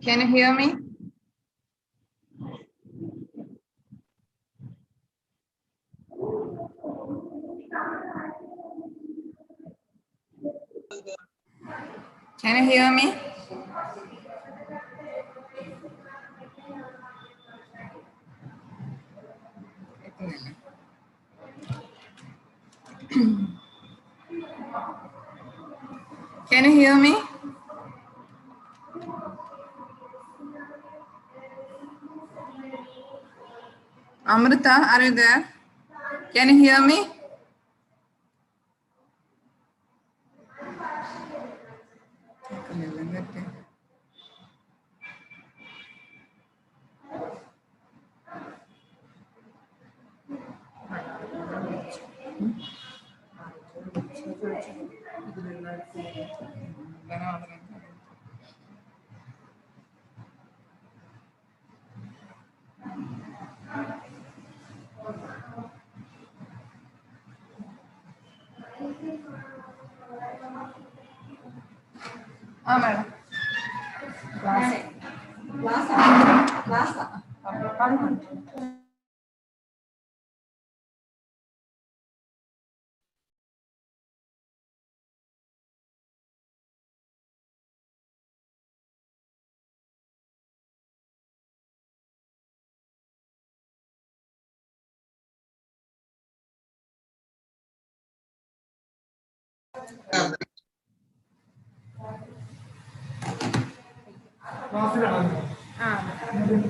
Can you hear me? Can you hear me? Can you hear me? Amrita, are you there? Can you hear me?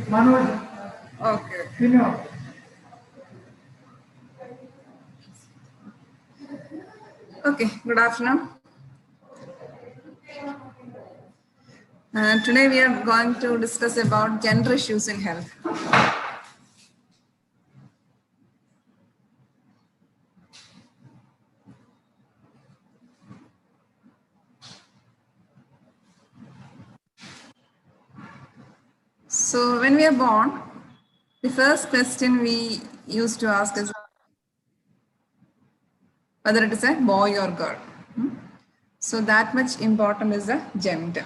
Madam. Okay. Okay, good afternoon. Today we are going to discuss about gender issues in health. So when we are born, the first question we used to ask is whether it is a boy or girl. So that much important is the gender.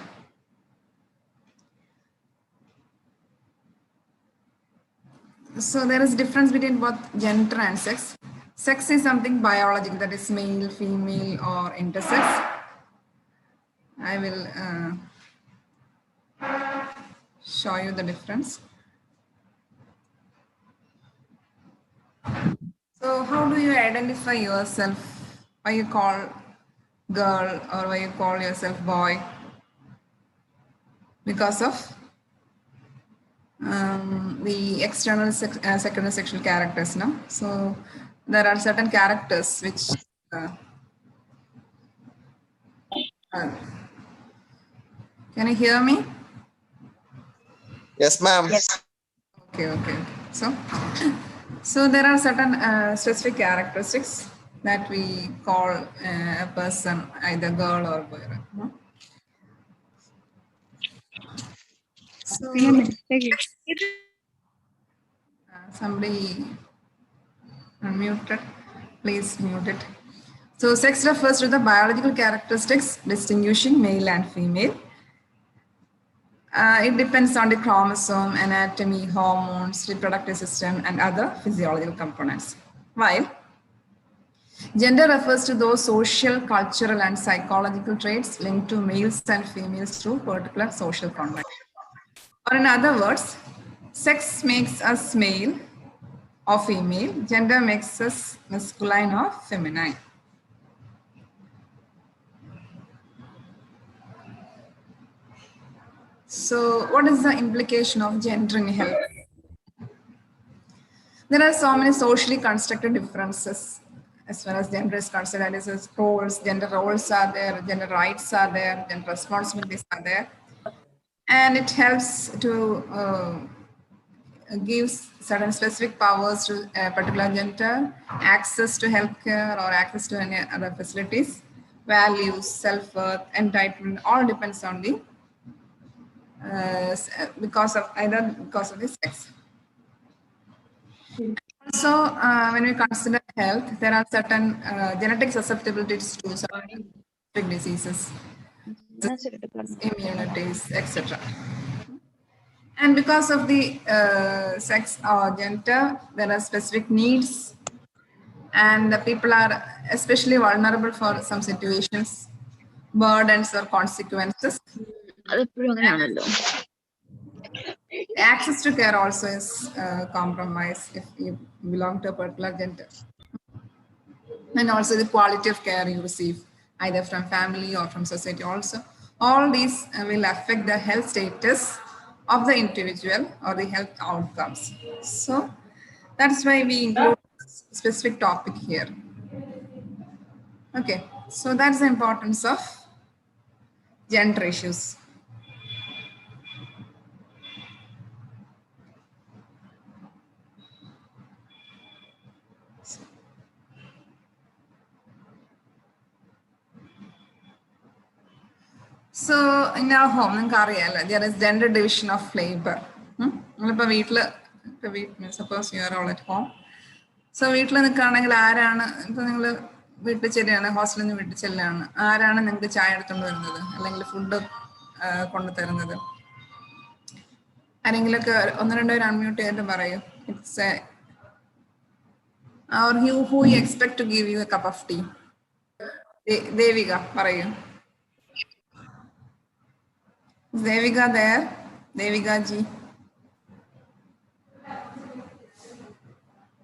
So there is difference between both gender and sex. Sex is something biological, that is male, female, or intersex. I will show you the difference. So how do you identify yourself? Why you call girl or why you call yourself boy? Because of the external secondary sexual characters, no? So there are certain characters which can you hear me? Yes, ma'am. Yes. Okay. So there are certain specific characteristics that we call a person either girl or boy. No? So somebody unmuted, please mute it. So sex refers to the biological characteristics distinguishing male and female. It depends on the chromosome, anatomy, hormones, reproductive system, and other physiological components. While gender refers to those social, cultural, and psychological traits linked to males and females through particular social context. Or in other words, sex makes us male or female, gender makes us masculine or feminine. So what is the implication of gender in health? There are so many socially constructed differences as far as gender is concerned. That is, roles, gender roles are there, gender rights are there, gender responsibilities are there. And it helps to give certain specific powers to a particular gender, access to healthcare or access to any other facilities, values, self-worth, entitlement, all depends on the because of the sex. Also, when we consider health, there are certain genetic susceptibilities to certain diseases, immunities, etc. And because of the sex or gender, there are specific needs, and the people are especially vulnerable for some situations, burdens or consequences. Access to care also is compromised if you belong to a particular gender. And also the quality of care you receive, either from family or from society also. All these will affect the health status of the individual or the health outcomes. So that's why we include specific topic here. Okay, so that's the importance of gender issues. So in our home, there is gender division of labor. Suppose you are all at home. So വീട്ടിൽ നിൽക്കുകയാണെങ്കിൽ ആരാണ് ഇപ്പൊ നിങ്ങൾ വീട്ടിൽ ചെല്ലുകയാണ്, ഹോസ്റ്റലിൽ നിന്ന് വീട്ടിൽ ചെല്ലുകയാണ്, ആരാണ് നിങ്ങൾക്ക് ചായ എടുത്തുകൊണ്ട് വരുന്നത് അല്ലെങ്കിൽ ഫുഡ് കൊണ്ടു തരുന്നത്? ആരെങ്കിലൊക്കെ ഒന്ന് രണ്ടോ അൺമ്യൂട്ട് ചെയ്തിട്ട് പറയൂ. It's or who you expect to give you a cup of tea? Devika, പറയൂ. Is Devika there? Devika ji.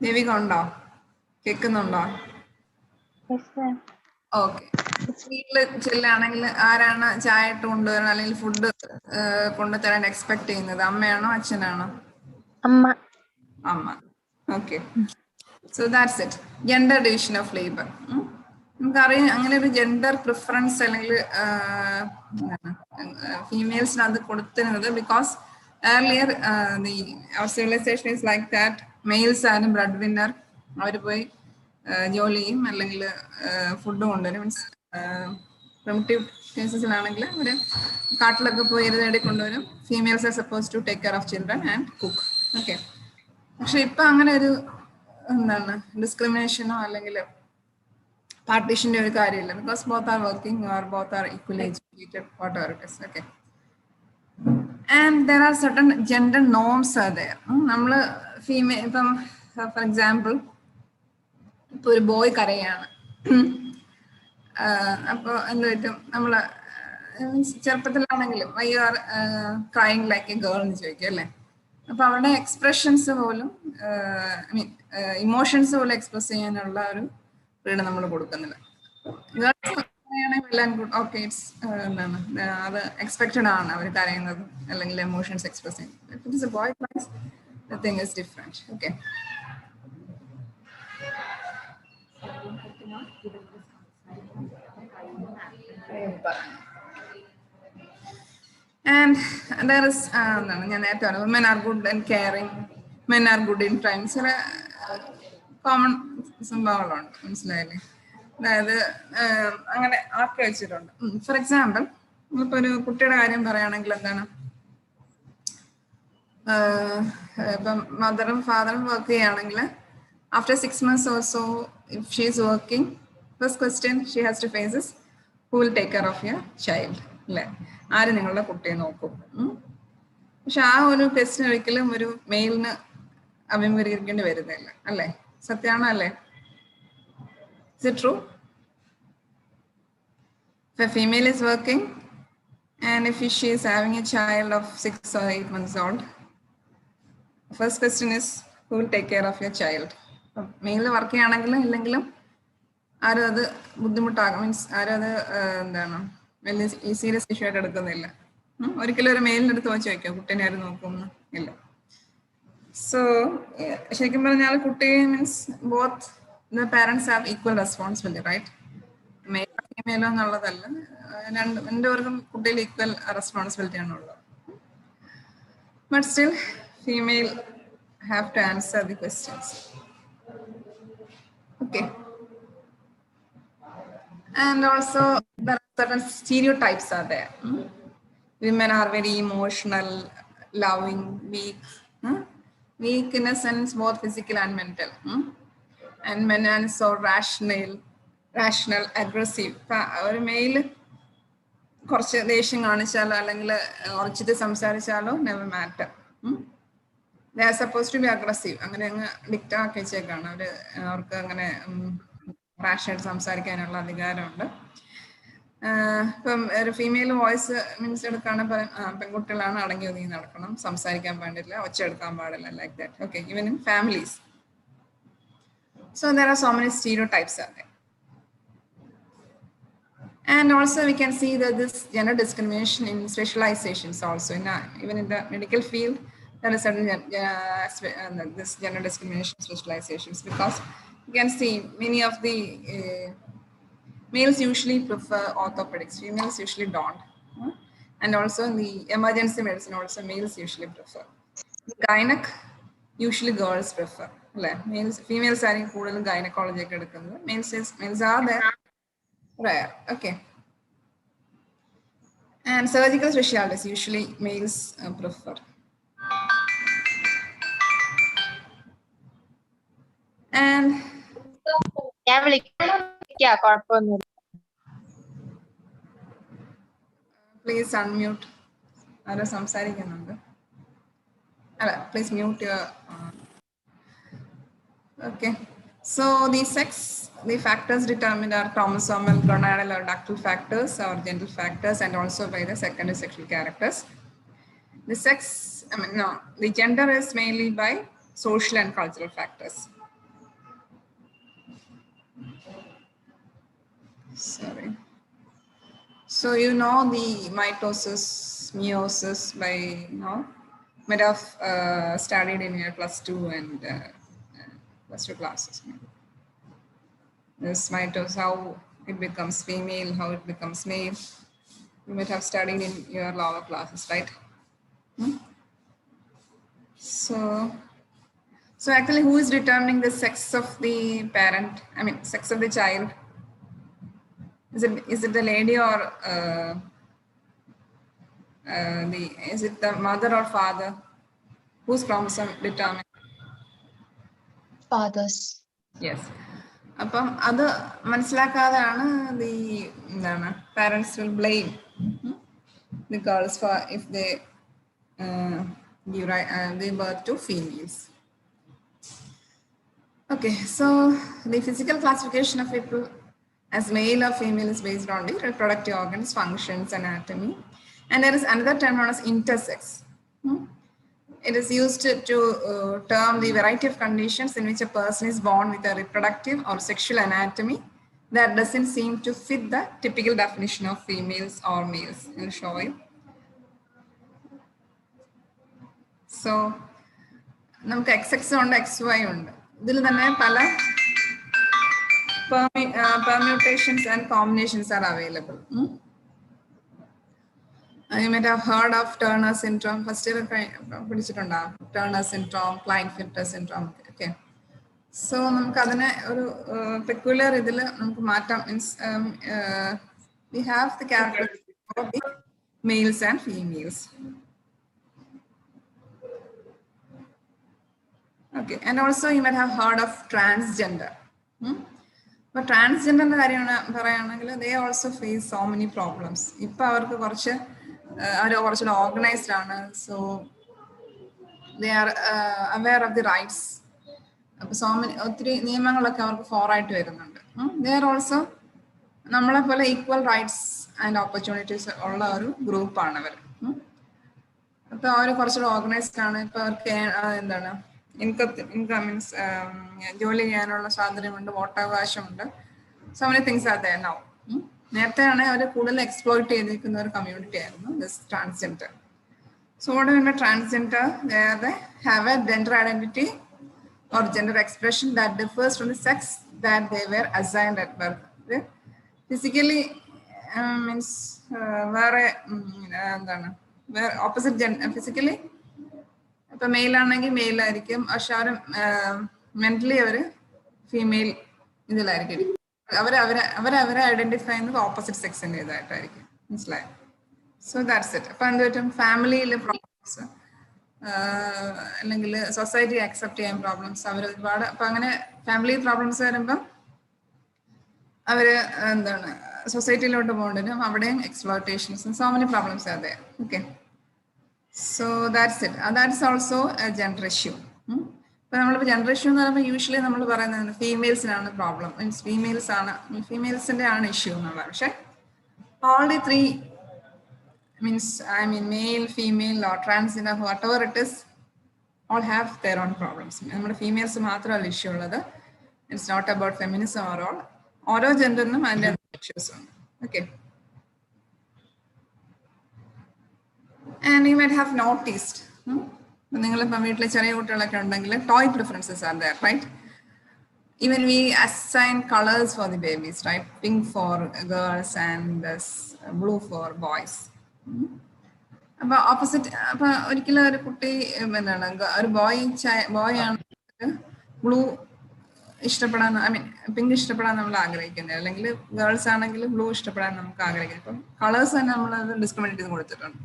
Devika ഉണ്ടോ? കേൾക്കുന്നുണ്ടോ? ഓക്കെ. വീട്ടില് ചെല്ലുകയാണെങ്കിൽ ആരാണ് ചായ ഇട്ട് കൊണ്ടുവരാൻ അല്ലെങ്കിൽ ഫുഡ് കൊണ്ടുതരാൻ എക്സ്പെക്ട് ചെയ്യുന്നത്? അമ്മയാണോ അച്ഛനാണോ? അമ്മ. അമ്മ. Okay. So that's it. Gender division of labour. നമുക്കറിയാം അങ്ങനെ ഒരു ജെൻഡർ പ്രിഫറൻസ് അല്ലെങ്കിൽ ഫീമെയിൽസിന് അത് കൊടുത്തിരുന്നത് because earlier our civilization is like that. Males are bread winner. അവർ പോയി ജോലി ചെയ്യും അല്ലെങ്കിൽ ഫുഡ് കൊണ്ടുവരും. മീൻസ് പ്രിമിറ്റീവ് കേസസിലാണെങ്കിൽ അവർ കാട്ടിലൊക്കെ പോയി നേടി കൊണ്ടുവരും. Females are suppose to take care of children and cook. Okay. പക്ഷെ ഇപ്പം അങ്ങനെ ഒരു എന്താണ് ഡിസ്ക്രിമിനേഷനോ അല്ലെങ്കിൽ പാർട്ടീഷൻ്റെ ഒരു കാര്യമില്ല. Because both are working or both are equally educated, whatever it is. Okay. And there are certain gender norms are there. നമ്മൾ ഫീമെയിൽ ഇപ്പം ഫോർ എക്സാമ്പിൾ ഇപ്പോൾ ഒരു ബോയ് കരയാണ്, അപ്പോൾ എന്ത് പറ്റും? നമ്മൾ ചെറുപ്പത്തിലാണെങ്കിലും why are crying like a girl എന്ന് ചോദിക്കും അല്ലേ? അപ്പോൾ അവരുടെ എക്സ്പ്രഷൻസ് പോലും ഐ മീൻ ഇമോഷൻസ് പോലും എക്സ്പ്രസ് ചെയ്യാനുള്ള ഒരു ഫ്രീഡം നമ്മൾ കൊടുക്കുന്നില്ല. ഓക്കെ, ഇറ്റ്സ് എന്താണ് അത് എക്സ്പെക്റ്റഡ് ആണ് അവർ കരയുന്നത് അല്ലെങ്കിൽ എമോഷൻസ് എക്സ്പ്രസ് ചെയ്യുന്നത്. It is A boy class, the thing is different. Okay. And there is ഞാൻ നേരത്തെ പറഞ്ഞു, women are good in caring, men are good in trying. ചില കോമൺ സംഭവങ്ങളുണ്ട്, മനസ്സിലായില്ലേ? അതായത് അങ്ങനെ ആക്കി വെച്ചിട്ടുണ്ട്. ഫോർ എക്സാമ്പിൾ, നമ്മളിപ്പോൾ ഒരു കുട്ടിയുടെ കാര്യം പറയുകയാണെങ്കിൽ എന്താണ്, ഇപ്പം മദറും ഫാദറും വർക്ക് ചെയ്യുകയാണെങ്കിൽ after 6 months or so, if she is working, first question she has to face is, who will take care of your child? അല്ലേ? ആര് നിങ്ങളുടെ കുട്ടിയെ നോക്കും? പക്ഷെ ആ ഒരു ക്വസ്റ്റ്യൻ ഒരിക്കലും ഒരു മെയിലിന് അഭിമുഖീകരിക്കേണ്ടി വരുന്നില്ല, അല്ലേ? സത്യമാണോ അല്ലേ? Is it true? If a female is working and if she is having a child of 6 or 8 months old, the first question is, who will take care of your child? Mail work ചെയ്യുകയാണെങ്കിലും ഇല്ലെങ്കിലും ആരും അത് ബുദ്ധിമുട്ടാകും, means ആരും അത് എന്താണ് വലിയ serious issue ആയിട്ട് എടുക്കുന്നില്ല. ഒരിക്കലും ഒരു മെയിലിൻ്റെ അടുത്ത് വെച്ച് ചോദിക്കാം കുട്ടീനെ ആരും നോക്കുമെന്ന് ഇല്ല. സോ ശരിക്കും പറഞ്ഞാൽ കുട്ടി means both the parents have equal responsibility, right? Male female എന്നുള്ളതല്ല, രണ്ടുപേർക്കും കുട്ടിയിൽ ഈക്വൽ റെസ്പോൺസിബിലിറ്റി ആണുള്ളത്. But still female have to answer the questions. Okay. And also there are certain stereotypes are there. Women are very emotional, loving, weak. Weak in a sense both physical and mental. And men are so rational, aggressive. ഒരു mail കുറച്ച് ദേഷ്യം കാണിച്ചാലോ അല്ലെങ്കിൽ കുറച്ചിട്ട് സംസാരിച്ചാലോ never matter. They are supposed to be aggressive. അങ്ങനെ അങ്ങ് dict ആക്കി വെച്ചേക്കാണ് അവർക്ക് അങ്ങനെ റാഷായിട്ട് സംസാരിക്കാനുള്ള അധികാരമുണ്ട്. ഇപ്പം ഒരു ഫീമെയിൽ വോയിസ് മീൻസ് എടുക്കുകയാണെങ്കിൽ പെൺകുട്ടികളാണ് അടങ്ങി ഒതുങ്ങി നടക്കണം, സംസാരിക്കാൻ പാടില്ല, ഒച്ച എടുക്കാൻ പാടില്ല, like that. Okay, even in families. So there are so many stereotypes out there. And also we can see that this gender discrimination in specializations also, even in the medical field, there is certain this gender discrimination specializations, because you can see many of the males usually prefer orthopedics, females usually don't. And also in the emergency medicine also males usually prefer. Gynec, usually girls prefer. Males, females are in gynecology. Males are there, rare. Okay. And surgical specialties usually males prefer. And please unmute. Please mute your. Okay. So the sex, the factors determined are chromosomal, gonadal or ductal factors or genital factors, and also by the secondary sexual characters. The sex, the gender is mainly by social and cultural factors. Sorry. So you know the mitosis, meiosis by, might have studied in your +2 and +2 classes. This mitosis, how it becomes female, how it becomes male. You might have studied in your lower classes, right? So actually, who is determining the sex of the parent? Sex of the child. Is it the lady or is it the mother or father? Whose chromosome determines? Fathers. Yes. അപ്പം അത് മനസ്സിലാക്കാതെയാണ് parents will blame the girls for if they give birth to females. Okay, so the physical classification of people as male or female is based on the reproductive organs, functions, anatomy. And there is another term known as intersex. It is used to term the variety of conditions in which a person is born with a reproductive or sexual anatomy that doesn't seem to fit the typical definition of females or males. I'll show you. So, നമുക്ക് XX ഉണ്ട്, XY ഉണ്ട്. ഇതിൽ തന്നെ പല permutations and combinations are available. You might have heard of Turner syndrome. First year Turner syndrome, Klinefelter syndrome. Okay. So നമുക്ക് അതിനെ ഒരു peculiar ഇതിൽ നമുക്ക് മാറ്റാം. Means we have the characteristics of the males and females. Okay, and also you might have heard of transgender. But transgender they also face so many problems. Now they are organized, so they are aware of the rights. So many they are also equal rights and opportunities group. So organized income means ജോലി ചെയ്യാനുള്ള സ്വാതന്ത്ര്യമുണ്ട്, വോട്ടവകാശമുണ്ട്. So many things are there now. നേരത്തെയാണ് അവർ കൂടുതൽ exploit ചെയ്തിരിക്കുന്ന ഒരു community ആയിരുന്നു this transgender. So what do you mean by transgender? They have a gender identity or gender expression that differs from the sex that they were assigned at birth. Physically means where opposite gender physically. ഇപ്പൊ mail ആണെങ്കിൽ mail ആയിരിക്കും, പക്ഷെ അവർ mentally അവര് female ഇതിലായിരിക്കും. അവരെ identify ചെയ്യുന്നത് opposite സെക്സിന്റെ ഇതായിട്ടായിരിക്കും. മനസ്സിലായോ? So that's it. അപ്പൊ എന്ത് പറ്റും, ഫാമിലിയിലെ പ്രോബ്ലംസ് അല്ലെങ്കിൽ സൊസൈറ്റി അക്സെപ്റ്റ് ചെയ്യാൻ പ്രോബ്ലംസ് അവർ ഒരുപാട്. അപ്പൊ അങ്ങനെ ഫാമിലി പ്രോബ്ലംസ് വരുമ്പം അവര് സൊസൈറ്റിയിലോട്ട് പോകേണ്ടതും അവിടെയും എക്സ്പ്ലോയിറ്റേഷൻസ്, സോ മെനി പ്രോബ്ലംസ് അതെ. Okay, So that's it. That's also a gender issue. ഇപ്പൊ നമ്മളിപ്പോൾ ജെൻഡർ ഇഷ്യൂ എന്ന് പറയുമ്പോൾ യൂഷ്വലി നമ്മൾ പറയുന്നത് ഫീമെയിൽസിനാണ് പ്രോബ്ലം, മീൻസ് ഫീമെയിൽസിന്റെ ആണ് ഇഷ്യൂ എന്നുള്ളത്. പക്ഷെ all the three means male, female or transgender, whatever it is, all have their own problems. നമ്മുടെ ഫീമെയിൽസ് മാത്രമല്ല ഇഷ്യൂ ഉള്ളത്. It's not about feminism or all. ഓരോ ജെൻഡറിനും അതിൻ്റെ ഇഷ്യൂസ് ഉണ്ട്. Okay. And you might have noticed, നിങ്ങളിപ്പം വീട്ടിലെ ചെറിയ കുട്ടികളൊക്കെ ഉണ്ടെങ്കിൽ toy preferences are there, right? Even we assign colors for the babies, right? Pink for girls and blue for boys. അപ്പോൾ opposite, അപ്പോൾ ഒരിക്കലും ഒരു കുട്ടി എന്താണ് ഒരു ബോയ് ആണ് ബ്ലൂ ഇഷ്ടപ്പെടാൻ, പിങ്ക് ഇഷ്ടപ്പെടാൻ നമ്മൾ ആഗ്രഹിക്കുന്നത്, അല്ലെങ്കിൽ ഗേൾസ് ആണെങ്കിൽ ബ്ലൂ ഇഷ്ടപ്പെടാൻ നമുക്ക് ആഗ്രഹിക്കുന്നത്. ഇപ്പം കളേഴ്സ് തന്നെ നമ്മൾ ഡിസ്ക്രിമിനേറ്റ് ചെയ്ത് കൊടുത്തിട്ടുണ്ട്.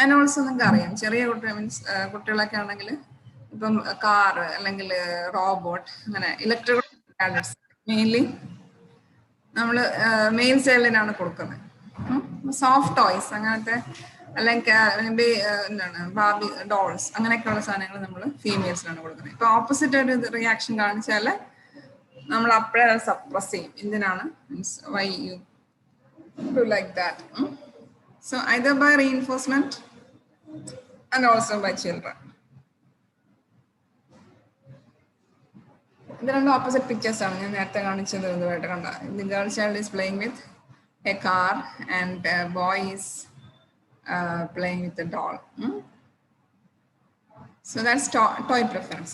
ആൻഡ് ഓൾസോ നിങ്ങൾക്ക് അറിയാം, ചെറിയ കുട്ടികളൊക്കെ ആണെങ്കിൽ ഇപ്പം കാറ് അല്ലെങ്കിൽ റോബോട്ട്, അങ്ങനെ ഇലക്ട്രിക് ഗാഡ്ജറ്റ്സ് മെയിൻലി നമ്മൾ മെയിൽ ചൈൽഡിനാണ് കൊടുക്കുന്നത്. സോഫ്റ്റ് ടോയ്സ് അങ്ങനത്തെ, അല്ലെങ്കിൽ എന്താണ് ബാബി ഡോൾസ്, അങ്ങനെയൊക്കെയുള്ള സാധനങ്ങൾ നമ്മൾ ഫീമെയിൽസിനാണ് കൊടുക്കുന്നത്. ഇപ്പൊ ഓപ്പോസിറ്റ് ഒരു റിയാക്ഷൻ കാണിച്ചാൽ നമ്മൾ അപ്പോഴേ സപ്രസ് ചെയ്യും. എന്തിനാണ്, means why you do like that. So either by reinforcement and also by children. There are no opposite pictures. The girl child is playing with a car and a boy is playing with a doll. So that's toy preference.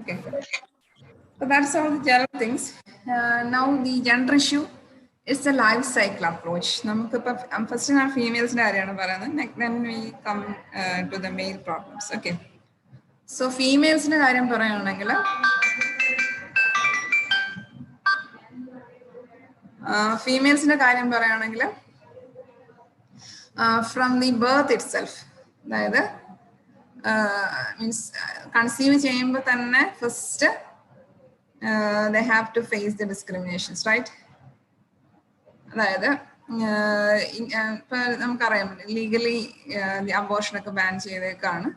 Okay. So that's all the general things. Now the gender issue. It's a life cycle approach. First in our females, then we come to the male problems. Okay. So females from the birth itself, means conceive chamber first they have to face the discriminations, right? അതായത് ഇപ്പൊ നമുക്കറിയാം legally abortion ഒക്കെ ban ചെയ്തേക്കാണ്.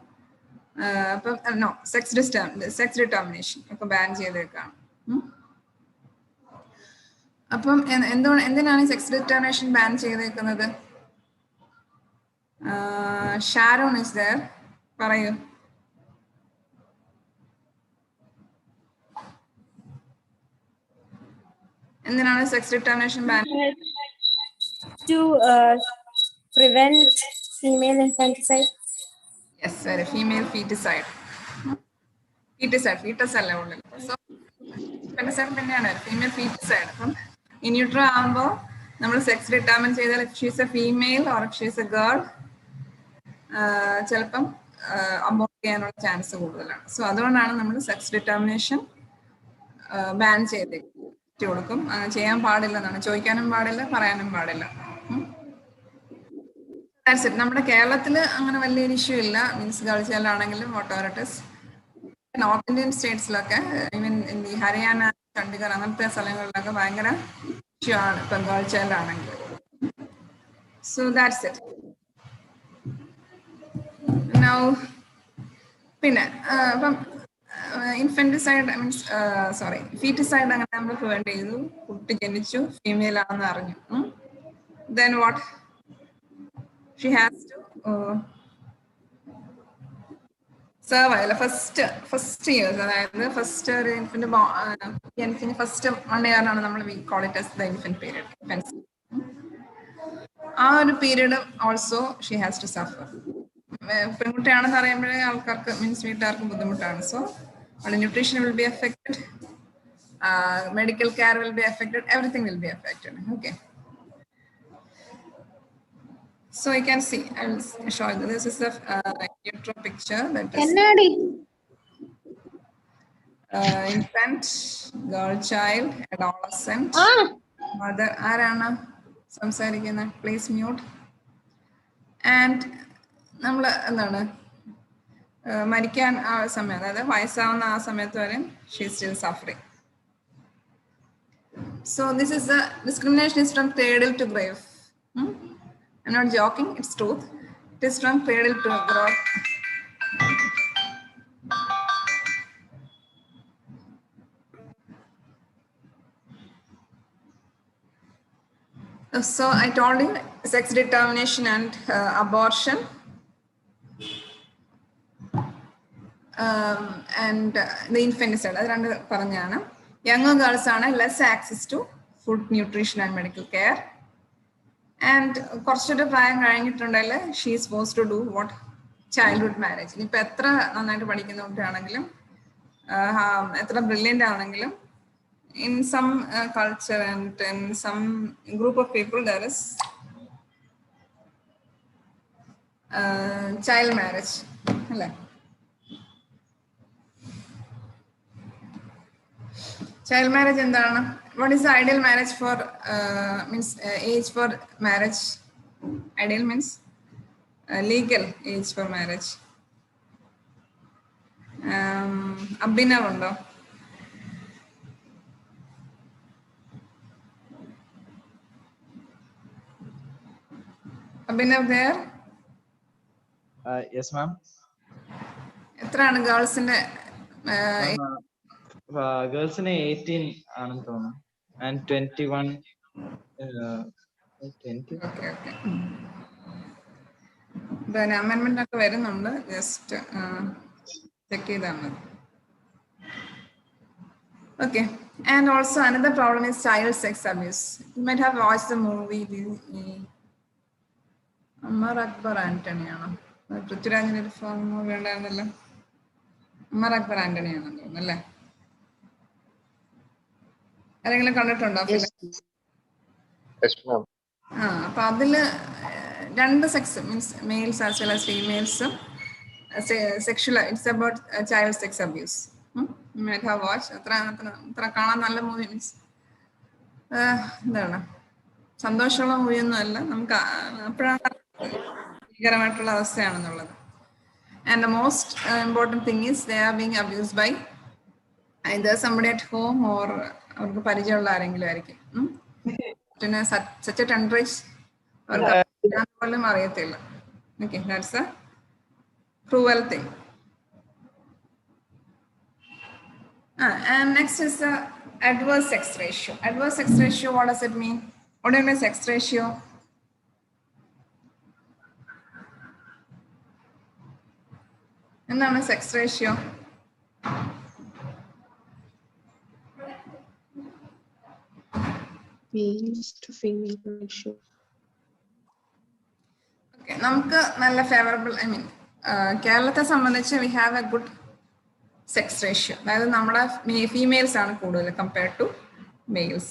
അപ്പം sex determination ഒക്കെ ban ചെയ്തേക്കാണ്. അപ്പം എന്തിനാണ് sex determination ban ചെയ്തേക്കുന്നത്? Sharon is there, പറയൂ. എന്തിനാണ് sex determination ban? To prevent female infanticide. Yes, sorry, female feticide. Fetus അല്ല ഉള്ളിൽ. So infanticide തന്നെയാണ് ഫീമെയിൽ feticide. അപ്പം ഇൻ യൂട്രോ ആകുമ്പോൾ നമ്മൾ സെക്സ് ഡിറ്റർമിൻ ചെയ്താൽ she's A female or she's A girl, ചിലപ്പം അബോർട്ട് ചെയ്യാനുള്ള ചാൻസ് കൂടുതലാണ്. സോ അതുകൊണ്ടാണ് നമ്മൾ സെക്സ് ഡിറ്റർമിനേഷൻ ബാൻ ചെയ്ത് കൊടുക്കും. ചെയ്യാൻ പാടില്ല എന്നാണ്, ചോദിക്കാനും പാടില്ല, പറയാനും പാടില്ല. നമ്മുടെ കേരളത്തിൽ അങ്ങനെ വലിയൊരു ഇഷ്യൂ ഇല്ല, മീൻസ് ഗേൾ ചൈൽഡ് ആണെങ്കിലും ഓട്ടോറിറ്റീസ്. നോർത്ത് ഇന്ത്യൻ സ്റ്റേറ്റ്സിലൊക്കെ ഈവൻ ഹരിയാന, ചണ്ഡീഗഡ് അങ്ങനത്തെ സ്ഥലങ്ങളിലൊക്കെ ഭയങ്കര ഇഷ്യൂ ആണ് ഇപ്പം ഗേൾ ചൈൽഡ് ആണെങ്കിൽ. So that's it. നൗ പിന്നെ ഇപ്പം ഇൻഫന്റിസൈഡ് മീൻസ് ഫീറ്റിസൈഡ് അങ്ങനെ നമ്മൾ പ്രിവെന്റ് ചെയ്തു. കുട്ടി ജനിച്ചു, ഫീമെയിൽ ആണെന്ന് അറിഞ്ഞു. Then what? She has to survive first years, അതായത് ഫസ്റ്റ് ഒരു ഇൻഫന്റ് ഫസ്റ്റ് 1 year ആണ് നമ്മൾ we call it as the infant period. ആ ഒരു period also she has to suffer. പെൺകുട്ടിയാണെന്ന് അറിയുമ്പോഴേ ആൾക്കാർക്ക് മീൻസ് വീട്ടുകാർക്ക് ബുദ്ധിമുട്ടാണ്. സോ അവളുടെ nutrition will be affected, medical care will be affected, everything will be affected. Okay. So you can see, I will show you. This is the utero picture. That is infant, girl child, adolescent, mother. Arana, samsarikkunna. Please mute. And നമ്മൾ എന്താണ് മരിക്കാൻ ആ സമയം, അതായത് വയസ്സാവുന്ന ആ സമയത്ത് വരെ she is still suffering. So this is the discrimination is from cradle to grave. I'm not joking, it's truth. It is from cradle to growth. So I told you sex determination and abortion. And the infanticide. Younger girls are less access to food, nutrition, and medical care. And she is supposed to do what? Childhood marriage. If brilliant in some culture and in some group of people, there is child marriage. Child marriage and what is the ideal marriage for means age for marriage? Ideal means legal age for marriage. Abhinav undo. Abhinav there? Yes, ma'am. Etrana girls in Girls in 18 and 21. 20. Okay. The amendment is very number. Just check it out. Okay. And also another problem is child sex abuse. You might have watched the movie Ammar Akbar Antony. Prithviraj movie Ammar Akbar Antony. Yes, ma'am. Sex means males as well as females. Sexual, it's about child sex abuse. You might have watched. Movie means സന്തോഷമുള്ള മൂവിയൊന്നും അല്ല നമുക്ക് അപ്പോഴാണ് ഭീകരമായിട്ടുള്ള അവസ്ഥയാണെന്നുള്ളത്. And the most important thing is they are being abused by either somebody at home or അവർക്ക് പരിചയമുള്ള ആരെങ്കിലും ആയിരിക്കും. പിന്നെ such a tender age അവർക്ക് പോലും അറിയത്തില്ല. Okay, that's a cruel thing. And next is the adverse sex ratio. Adverse sex ratio, what does it mean? What do you mean sex ratio? എന്താണ് sex ratio? Males to female ratio. Okay, നമുക്ക് നല്ല favorable, I mean, കേരളത്തെ സംബന്ധിച്ച് we have a good sex ratio. അതായത് നമ്മുടെ females ആണ് കൂടുതൽ compared to males.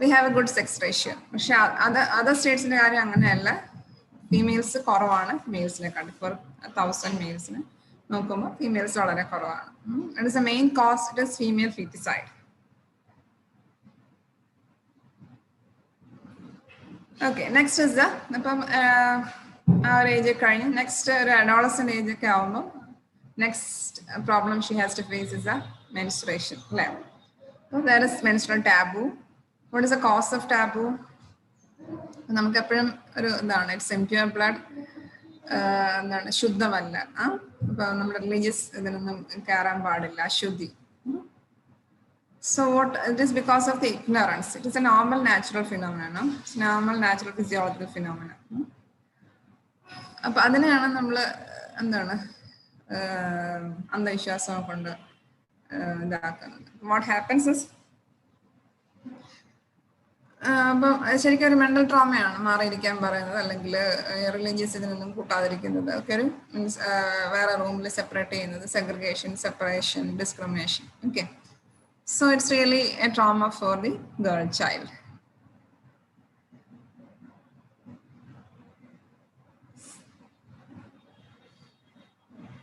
We have a good sex ratio. പക്ഷെ other സ്റ്റേറ്റ്സിന്റെ കാര്യം അങ്ങനെയല്ല. ഫീമെയിൽസ് കുറവാണ് മെയിൽസിനെക്കാളും. ഫോർ 1000 മെയിൽസിന് നോക്കുമ്പോൾ ഫീമെയിൽസ് വളരെ കുറവാണ്. It is the main cause, it is female feticide. Okay, next is the our age കഴിഞ്ഞു. Next ഒരു adolescent age ഒക്കെ ആവുമ്പോൾ next problem she has to face is the menstruation. So there is menstrual taboo. What is the cause of taboo? നമുക്ക് എപ്പോഴും ഒരു എന്താണ് it's impure blood, എന്താണ് ശുദ്ധമല്ല. അപ്പൊ നമ്മുടെ റിലീജിയസ് ഇതിനൊന്നും കയറാൻ പാടില്ല, അശുദ്ധി. So what it is because of the ignorance. It is a normal natural phenomenon. It's normal natural physiological phenomenon. അപ്പൊ അതിനെയാണ് നമ്മൾ എന്താണ് അന്ധവിശ്വാസം കൊണ്ട് ഇതാക്കുന്നത്. What happens is അപ്പം ശരിക്കും ഒരു മെന്റൽ ട്രോമയാണ് മാറിയിരിക്കാൻ പറയുന്നത്, അല്ലെങ്കിൽ റിലീജിയസ് ഇതിനൊന്നും കൂട്ടാതിരിക്കുന്നത് ഒക്കെ ഒരു മീൻസ് വേറെ റൂമിൽ സെപ്പറേറ്റ് ചെയ്യുന്നത്, segregation, separation, discrimination. Okay, so it's really A trauma for the girl child.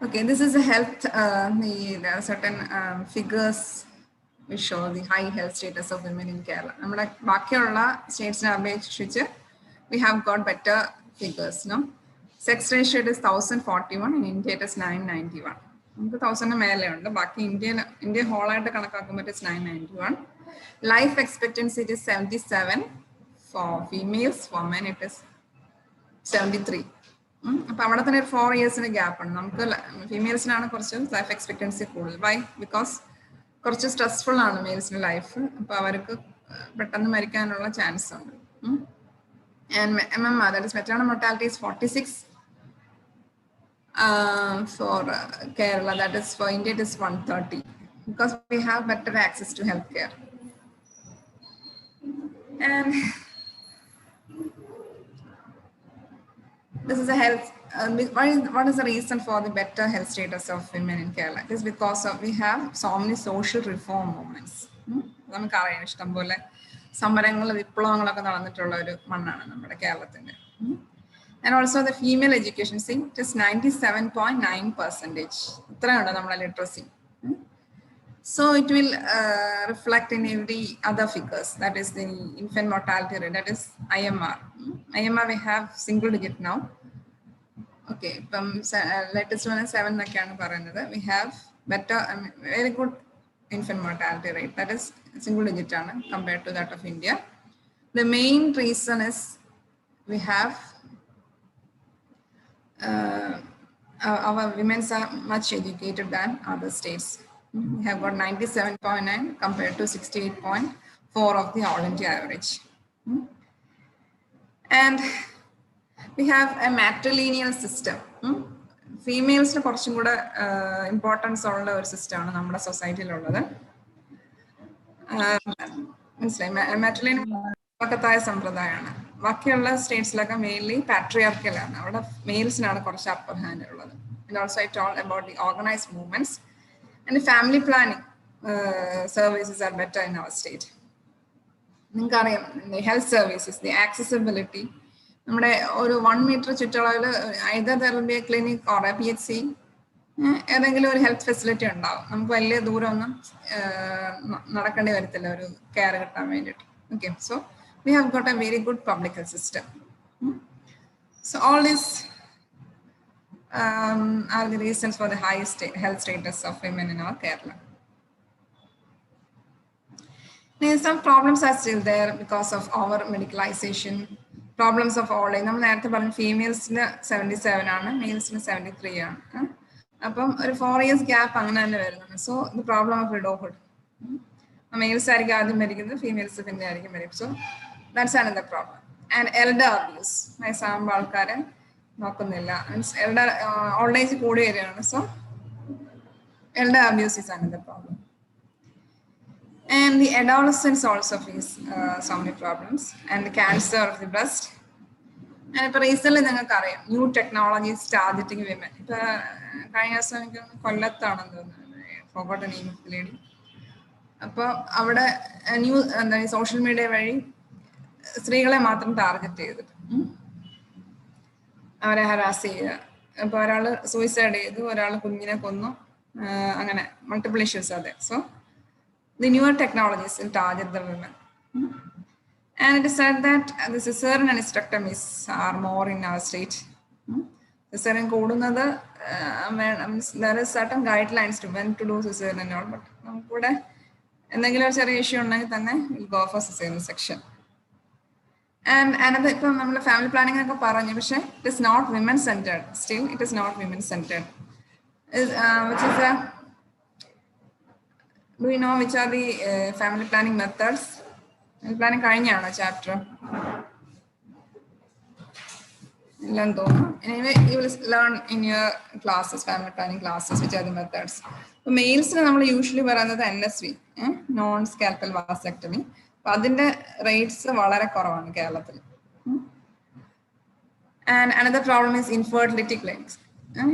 Okay, this is a health, there are certain figures which show the high health status of women in Kerala. നമ്മുടെ ബാക്കിയുള്ള സ്റ്റേറ്റ്സിനെ അപേക്ഷിച്ച് we have got better figures, no? Sex ratio is 1041, in India it is 991. നമുക്ക് 1000 മേലെ ഉണ്ട്, ബാക്കി India whole ആയിട്ട് കണക്കാക്കുമ്പോൾ it is 991. Life expectancy it is 77 for females, for men it is 73. അപ്പോൾ അവിടെ തന്നെ ഒരു 4 ഇയേഴ്സിന് ഗ്യാപ്പ് ഉണ്ട്. നമുക്ക് ഫീമെയിൽസിനാണ് കുറച്ച് ലൈഫ് എക്സ്പെക്ടൻസി കൂടുതൽ. വൈ? ബിക്കോസ് കുറച്ച് സ്ട്രെസ്ഫുൾ ആണ് മെയിൽസിന്റെ ലൈഫ്. അപ്പോൾ അവർക്ക് പെട്ടെന്ന് മരിക്കാനുള്ള ചാൻസ് ഉണ്ട്. And MMR, that is maternal mortality, is 46 for Kerala. That is for India, it is 130 because we have better access to healthcare. And this is a health. What is the reason for the better health status of women in Kerala? It is because of we have so many social reform movements. നമുക്കറിയാം ഇഷ്ടംപോലെ സമരങ്ങൾ വിപ്ലവങ്ങളൊക്കെ നടന്നിട്ടുള്ള ഒരു മണ്ണാണ് നമ്മുടെ കേരളത്തിന്റെ. And also the female education, see, it is 97.9%. ഇത്രയുണ്ട് നമ്മുടെ literacy. So it will reflect in every other figures. That is the infant mortality rate. That is IMR. IMR we have single digit now. Okay, from latest one is 7 എന്നൊക്കെയാണ് പറയുന്നത്. We have better, very good infant mortality rate. That is single digit ആണ് compared to that of India. The main reason is we have our women are much educated than other states. We have got 97.9 compared to 68.4 of the all India average. And we have a matrilineal system. Females കുറച്ചും കൂടെ importance ഉള്ള ഒരു system ആണ് നമ്മുടെ സൊസൈറ്റിയിലുള്ളത്. മനസ്സിലായി? മാട്രിലിനിയൽ സമ്പ്രദായമാണ്. ബാക്കിയുള്ള സ്റ്റേറ്റ്സിലൊക്കെ mainly പാട്രിയാർക്കലാണ്. അവിടെ മെയിൽസിനാണ് കുറച്ച് അപ്പർ ഹാൻഡ് ഉള്ളത്. And also I told about the organized movements and the family planning services are better in our state. നിങ്ങൾക്കറിയാം, the health services, the accessibility. നമ്മുടെ ഒരു 1 മീറ്റർ ചുറ്റളവിൽ either there will be a clinic or a PHC, ഏതെങ്കിലും ഒരു health facility ഉണ്ടാവും. നമുക്ക് വലിയ ദൂരമൊന്നും നടക്കേണ്ടി വരത്തില്ല ഒരു കെയർ കിട്ടാൻ വേണ്ടിയിട്ട്. Okay, so we have got a very good public health system. So all these are the reasons for the high health status of women in our Kerala. Now, some problems are still there because of our medicalization, problems of old age. നമ്മൾ നേരത്തെ പറഞ്ഞു ഫീമെയിൽസിന് 77 ആണ്, മെയിൽസിന് 73 ആണ്. അപ്പം ഒരു 4 years gap അങ്ങനെ തന്നെ വരുന്നുണ്ട്. So the problem of widowhood. Males ആയിരിക്കും ആദ്യം മരിക്കുന്നത്, ഫീമെയിൽസ് പിന്നെ ആയിരിക്കും മരിക്കും. So that's another problem. And elder abuse, വയസ്സാകുമ്പോൾ ആൾക്കാരെ നോക്കുന്നില്ല. മീൻസ് എൽഡർ ഓൾഡ് ഏജ് കൂടി വരികയാണ്. So elder abuse is another problem. And the adolescents also face so many problems. And the cancer of the breast. And ഇപ്പോൾ recent നിങ്ങൾക്ക് അറിയാം, new technologies targeting women. ഇപ്പൊ കഴിഞ്ഞ ദിവസം എനിക്ക് കൊല്ലത്താണെന്ന് തോന്നുന്നത്, forgot the name of the lady. അപ്പോൾ അവിടെ എന്താ സോഷ്യൽ മീഡിയ വഴി സ്ത്രീകളെ മാത്രം ടാർഗറ്റ് ചെയ്തിട്ട് അവരെ ഹരാസ് ചെയ്യുക. അപ്പോൾ ഒരാൾ സൂയിസൈഡ് ചെയ്തു, ഒരാൾ കുഞ്ഞിനെ കൊന്നു, അങ്ങനെ മൾട്ടിപ്പിൾ ഇഷ്യൂസ് അതെ. So the newer technologies will target the women. And it is said that the cesarean and hysterectomies are more in our state. Cesarean കൂടുന്നത്, there is certain guidelines to when to do cesarean and all, but നമുക്കിവിടെ എന്തെങ്കിലും ഒരു ചെറിയ issue ഉണ്ടെങ്കിൽ തന്നെ we'll go for cesarean section. And another, ഇപ്പം നമ്മൾ family planning ഒക്കെ പറഞ്ഞു, പക്ഷേ it is not women centered. Still it is not women centered. Which is a Do you know which are the family planning methods? Family planning കഴിഞ്ഞാണോ chapter? ഇല്ലെന്ന് തോന്നുന്നു. Anyway, you will learn in your classes, family planning classes, which are the methods. So മെയിൽസിന് നമ്മൾ usually പറയുന്നത് NSV, non scalpel vasectomy. അപ്പൊ അതിന്റെ rates വളരെ കുറവാണ് കേരളത്തിൽ. And another problem is infertility claims.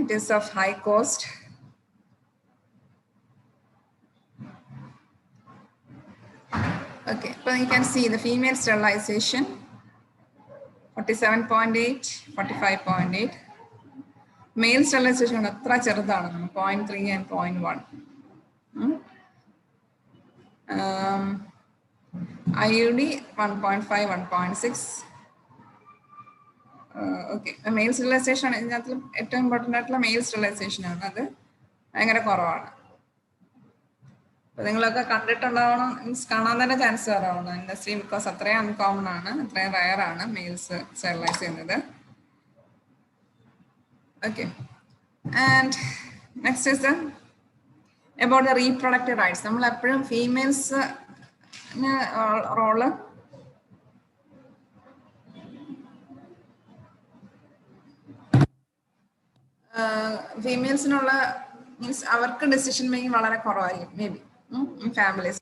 It is of high cost. Okay, but you can see the female sterilization 47.8, 45.8. Male sterilization അത്ര ചെറുതാണ്, 0.3 and 0.1. IUD 1.5, 1.6. Okay, mail sterilisation ആണ് ഇതിനകത്ത് ഏറ്റവും ഇമ്പോർട്ടൻ്റ് ആയിട്ടുള്ള മെയിൽ സ്റ്റെറിലൈസേഷൻ ആണ്. അത് ഭയങ്കര കുറവാണ്. അപ്പൊ നിങ്ങളൊക്കെ കണ്ടിട്ടുണ്ടാവണം, മീൻസ് കാണാൻ തന്നെ ചാൻസ് കുറവാണ് NSV, ബിക്കോസ് അത്രയും അൺകോമൺ ആണ്, അത്രയും റയർ ആണ് മെയിൽസ് സ്റ്റെറിലൈസ് ചെയ്യുന്നത്. Okay. And next is about the reproductive rights. നമ്മൾ എപ്പോഴും ഫീമെയിൽസ് റോള് ഫീമെയിൽസിനുള്ള മീൻസ് അവർക്ക് ഡെസിഷൻ മേക്കിംഗ് വളരെ കുറവായിരിക്കും may be families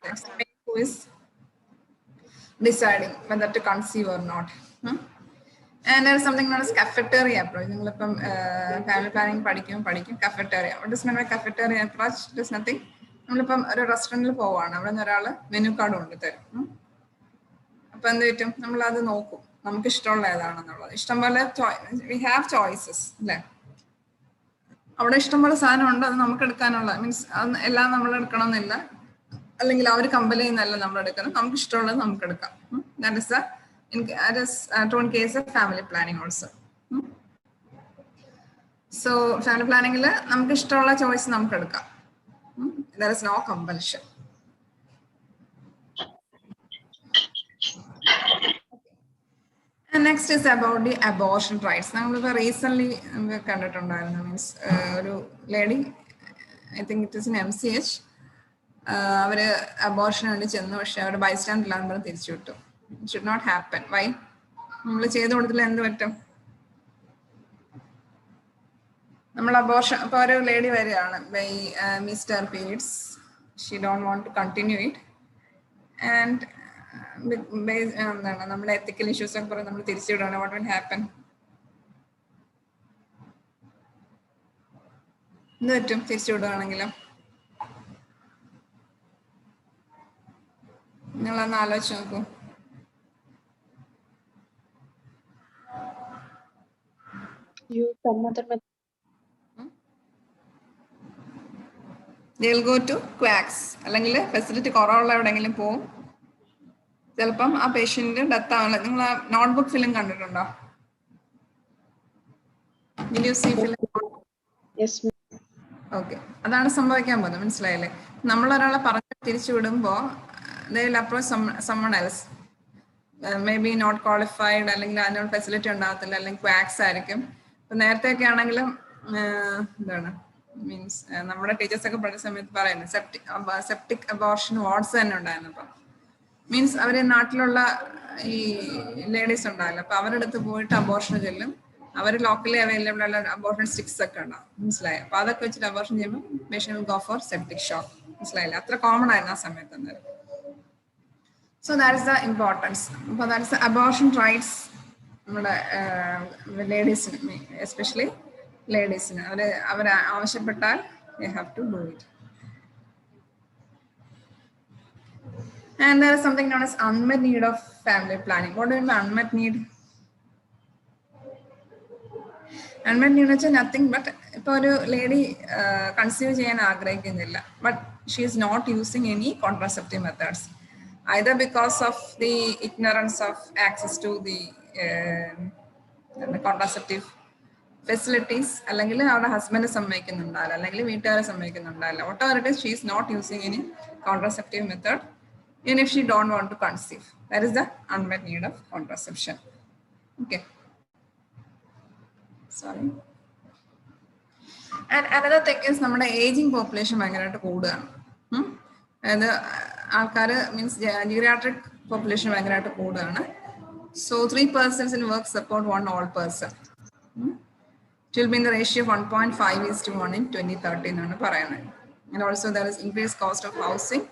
deciding whether to conceive or not. And there is something known as cafeteria approach. നിങ്ങളിപ്പം family planning പഠിക്കും cafeteria. What is meant by cafeteria approach? It is nothing. നമ്മളിപ്പം ഒരു റെസ്റ്റോറൻറ്റിൽ പോവാണ്, അവിടെ നിന്ന് ഒരാൾ മെനു കാർഡ് കൊണ്ട് തരും. അപ്പൊ എന്ത് പറ്റും, നമ്മൾ അത് നോക്കും നമുക്ക് ഇഷ്ടമുള്ള ഏതാണെന്നുള്ളത്. ഇഷ്ടംപോലെ വി ഹാവ് ചോയ്സസ് അല്ലേ. അവിടെ ഇഷ്ടംപോലെ സാധനം ഉണ്ട്, അത് നമുക്ക് എടുക്കാനുള്ള മീൻസ് എല്ലാം നമ്മൾ എടുക്കണമെന്നില്ല, അല്ലെങ്കിൽ അവർ കമ്പനി നിന്നല്ല നമ്മൾ എടുക്കുന്നത്, നമുക്ക് ഇഷ്ടമുള്ളത് നമുക്ക് എടുക്കാം. That is in case of family planning also. So family planning നമുക്ക് ഇഷ്ടമുള്ള ചോയ്സ് നമുക്ക് എടുക്കാം. There is no compulsion. And next is about the abortion rights. നമ്മളിപ്പോൾ റീസെന്റ് കണ്ടിട്ടുണ്ടായിരുന്നു, മീൻസ് ഒരു lady, I think it is in MCH, അവര് അബോർഷന് വേണ്ടി ചെന്നു, പക്ഷെ അവരുടെ ബൈസ്റ്റാൻഡ് ഇല്ലാന്ന് പറഞ്ഞ് തിരിച്ചു വിട്ടു. It should not happen. Why? നമ്മൾ ചെയ്തു കൊടുത്തില്ല എന്ത് പറ്റും? നമ്മൾ അബോർഷൻ, ഇപ്പൊ ഒരു ലേഡി വരികയാണ്, by mister periods, she don't want to continue it, and എന്താണ് നമ്മുടെ എത്തിക്കൽ ഇഷ്യൂസ് ഒക്കെ പറഞ്ഞ് നമ്മൾ തിരിച്ചു വിടുകയാണ്. What will happen? എന്ത് പറ്റും തിരിച്ചു വിടുകയാണെങ്കിലും? നിങ്ങളൊന്ന് ആലോചിച്ച് നോക്കൂ. They'll go to quacks, അല്ലെങ്കിൽ ഫെസിലിറ്റി കുറവുള്ള എവിടെയെങ്കിലും പോവും. ചിലപ്പം ആ പേഷ്യന്റ് ഡെത്ത് ആവില്ല. നിങ്ങൾ ആ നോട്ട്ബുക്ക് ഫിലിം കണ്ടിട്ടുണ്ടോ? ഓക്കെ, അതാണ് സംഭവിക്കാൻ പോകുന്നത്. മനസ്സിലായില്ലേ? നമ്മളൊരാളെ പറഞ്ഞ് തിരിച്ചു വിടുമ്പോ they will approach someone else, maybe not qualified, അല്ലെങ്കിൽ അതിനുള്ള ഫെസിലിറ്റി ഉണ്ടാകത്തില്ല, അല്ലെങ്കിൽ ക്വാക്സ് ആയിരിക്കും. ഇപ്പൊ നേരത്തെയൊക്കെ ആണെങ്കിലും എന്താണ് മീൻസ് നമ്മുടെ ടീച്ചേഴ്സ് ഒക്കെ പഠിച്ച സമയത്ത് പറയുന്നത് സെപ്റ്റിക് അബോർഷൻ വാർഡ്സ് തന്നെ ഉണ്ടായിരുന്നു. അപ്പൊ മീൻസ് അവര് നാട്ടിലുള്ള ഈ ലേഡീസ് ഉണ്ടാവില്ല, അപ്പൊ അവരുടെ അടുത്ത് പോയിട്ട് അബോർഷന് ചെല്ലും. അവർ ലോക്കലി അവൈലബിൾ ഉള്ള അബോർഷൻ സ്റ്റിക്സ് ഒക്കെ ഉണ്ടാവും. മനസ്സിലായോ? അപ്പൊ അതൊക്കെ വെച്ചിട്ട് അബോർഷൻ ചെയ്യുമ്പോൾ patient will go for septic shock. മനസ്സിലായില്ല? അത്ര കോമൺ ആയിരുന്നു ആ സമയത്ത് അന്നേരം. So that is the importance. So that is the abortion rights. നമ്മുടെ ലേഡീസിന്, എസ്പെഷ്യലി ലേഡീസിന്, അവർ ആവശ്യപ്പെട്ടാൽ they have to do it. And there is something known as unmet need of family planning. What do you mean by unmet need? Unmet need വെച്ചാൽ nothing but ഇപ്പോൾ ഒരു lady conceive ചെയ്യാൻ ആഗ്രഹിക്കുന്നില്ല, but she is not using any contraceptive methods, either because of the ignorance of access to the contraceptive facilities, അല്ലെങ്കിൽ അവരുടെ husband സമ്മതിക്കുന്നുണ്ടാവില്ല, അല്ലെങ്കിൽ വീട്ടുകാരെ സമ്മതിക്കുന്നുണ്ടാവില്ല. whatever it is, she is not using any contraceptive method, even if she don't want to conceive. That is the unmet need of contraception. Okay, sorry. And another thing is നമ്മുടെ ageing population ഭയങ്കരമായിട്ട് കൂടുകയാണ്. അതായത് ആൾക്കാർ means geographic population ഭയങ്കരമായിട്ട് കൂടുകയാണ്. So 3% in work support 1 old person. It will be in the ratio of 1.5:1 in 2030 എന്നാണ് പറയുന്നത്. And also there is increased cost of housing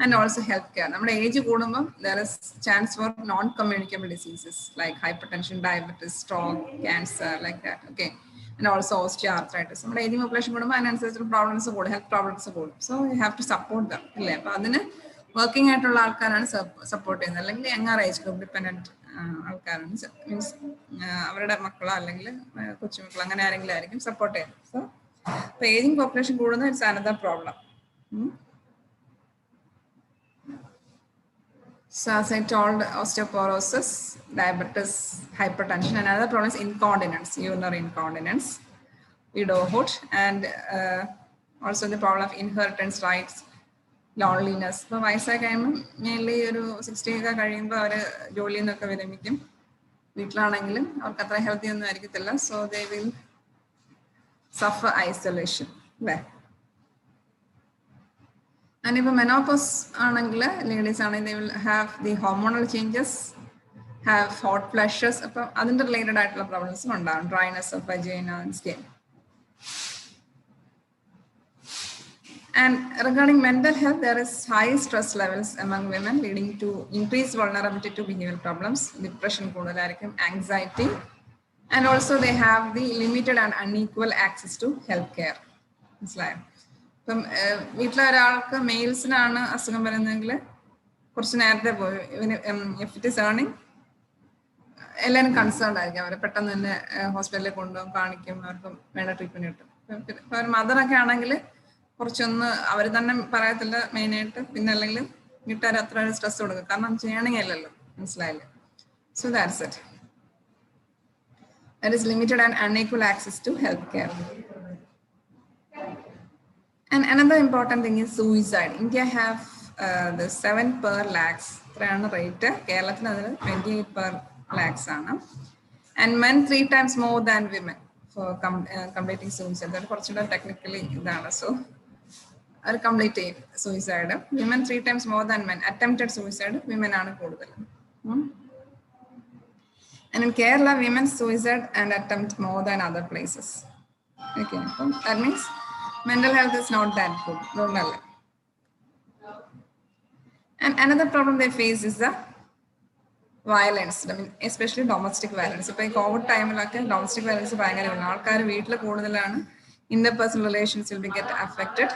and also healthcare. നമ്മുടെ ഏജ് കൂടുമ്പോൾ there is chance for non-communicable diseases like hypertension, diabetes, stroke, cancer, like that. Okay. And also osteoarthritis. നമ്മുടെ ageing population കൂടുമ്പോൾ അതിനനുസരിച്ചുള്ള problems കൂടും, health problems കൂടും. So you have to support them ഇല്ലേ? അപ്പൊ അതിന് വർക്കിംഗ് ആയിട്ടുള്ള ആൾക്കാരാണ് സപ്പോർട്ട് ചെയ്യുന്നത്, അല്ലെങ്കിൽ യങ്ങർ ഏജ് ഗ്രൂപ്പ് ഡിപ്പെൻഡന്റ് ആൾക്കാരാണ്, മീൻസ് അവരുടെ മക്കളോ അല്ലെങ്കിൽ കൊച്ചുമക്കളോ അങ്ങനെ ആരെങ്കിലും ആയിരിക്കും സപ്പോർട്ട് ചെയ്യുന്നത്. സോ ഇപ്പൊ ഏജിങ് പോപ്പുലേഷൻ കൂടുന്നത് it's another problem. So as I told, osteoporosis, diabetes, hypertension, and other problems, incontinence, urinary incontinence, widowhood, and also the problem of inheritance rights, loneliness. ഇപ്പോൾ വയസ്സായി കഴിയുമ്പോൾ മെയിൻലി ഒരു 60 ഒക്കെ കഴിയുമ്പോൾ അവർ ജോലിയിൽ നിന്നൊക്കെ വിരമിക്കും. വീട്ടിലാണെങ്കിലും അവർക്ക് അത്ര ഹെൽത്തി ഒന്നും ആയിരിക്കത്തില്ല. So they will suffer isolation. And if a menopause ladies they will have the hormonal changes, have hot flushes, other related problems, dryness of vagina and skin. And regarding mental health, there is high stress levels among women, leading to increased vulnerability to behavioral problems, depression, anxiety, and also they have the limited and unequal access to healthcare. Males if it is earning, എല്ലാവരും concerned ആയിരിക്കും, അവരെ പെട്ടെന്ന് തന്നെ ഹോസ്പിറ്റലിൽ കൊണ്ടുപോകും, കാണിക്കും, അവർക്ക് വേണ്ട ട്രീറ്റ്മെന്റ് കിട്ടും. ഇപ്പം മദറൊക്കെ ആണെങ്കിൽ കുറച്ചൊന്ന് അവർ തന്നെ പറയത്തില്ല മെയിനായിട്ട്, പിന്നെ അല്ലെങ്കിൽ വീട്ടുകാർ അത്ര സ്ട്രെസ് കൊടുക്കും, കാരണം ചെയ്യണമെങ്കിൽ അല്ലല്ലോ, മനസ്സിലായില്ലേ? So that's it. There is limited and unequal access to healthcare. And another important thing is suicide. India have the 7 per lakhs rate. Kerala 28 per lakhs. And men 3 times more than women for completing suicide. That is technically so. Complete suicide. Women 3 times more than men. Attempted suicide, women are and in Kerala, women's suicide and attempt more than other places. Okay, so that means mental health is not that good. And another problem they face is the violence. I mean, especially domestic violence. So, in COVID time, domestic violence is interpersonal relations will be get affected.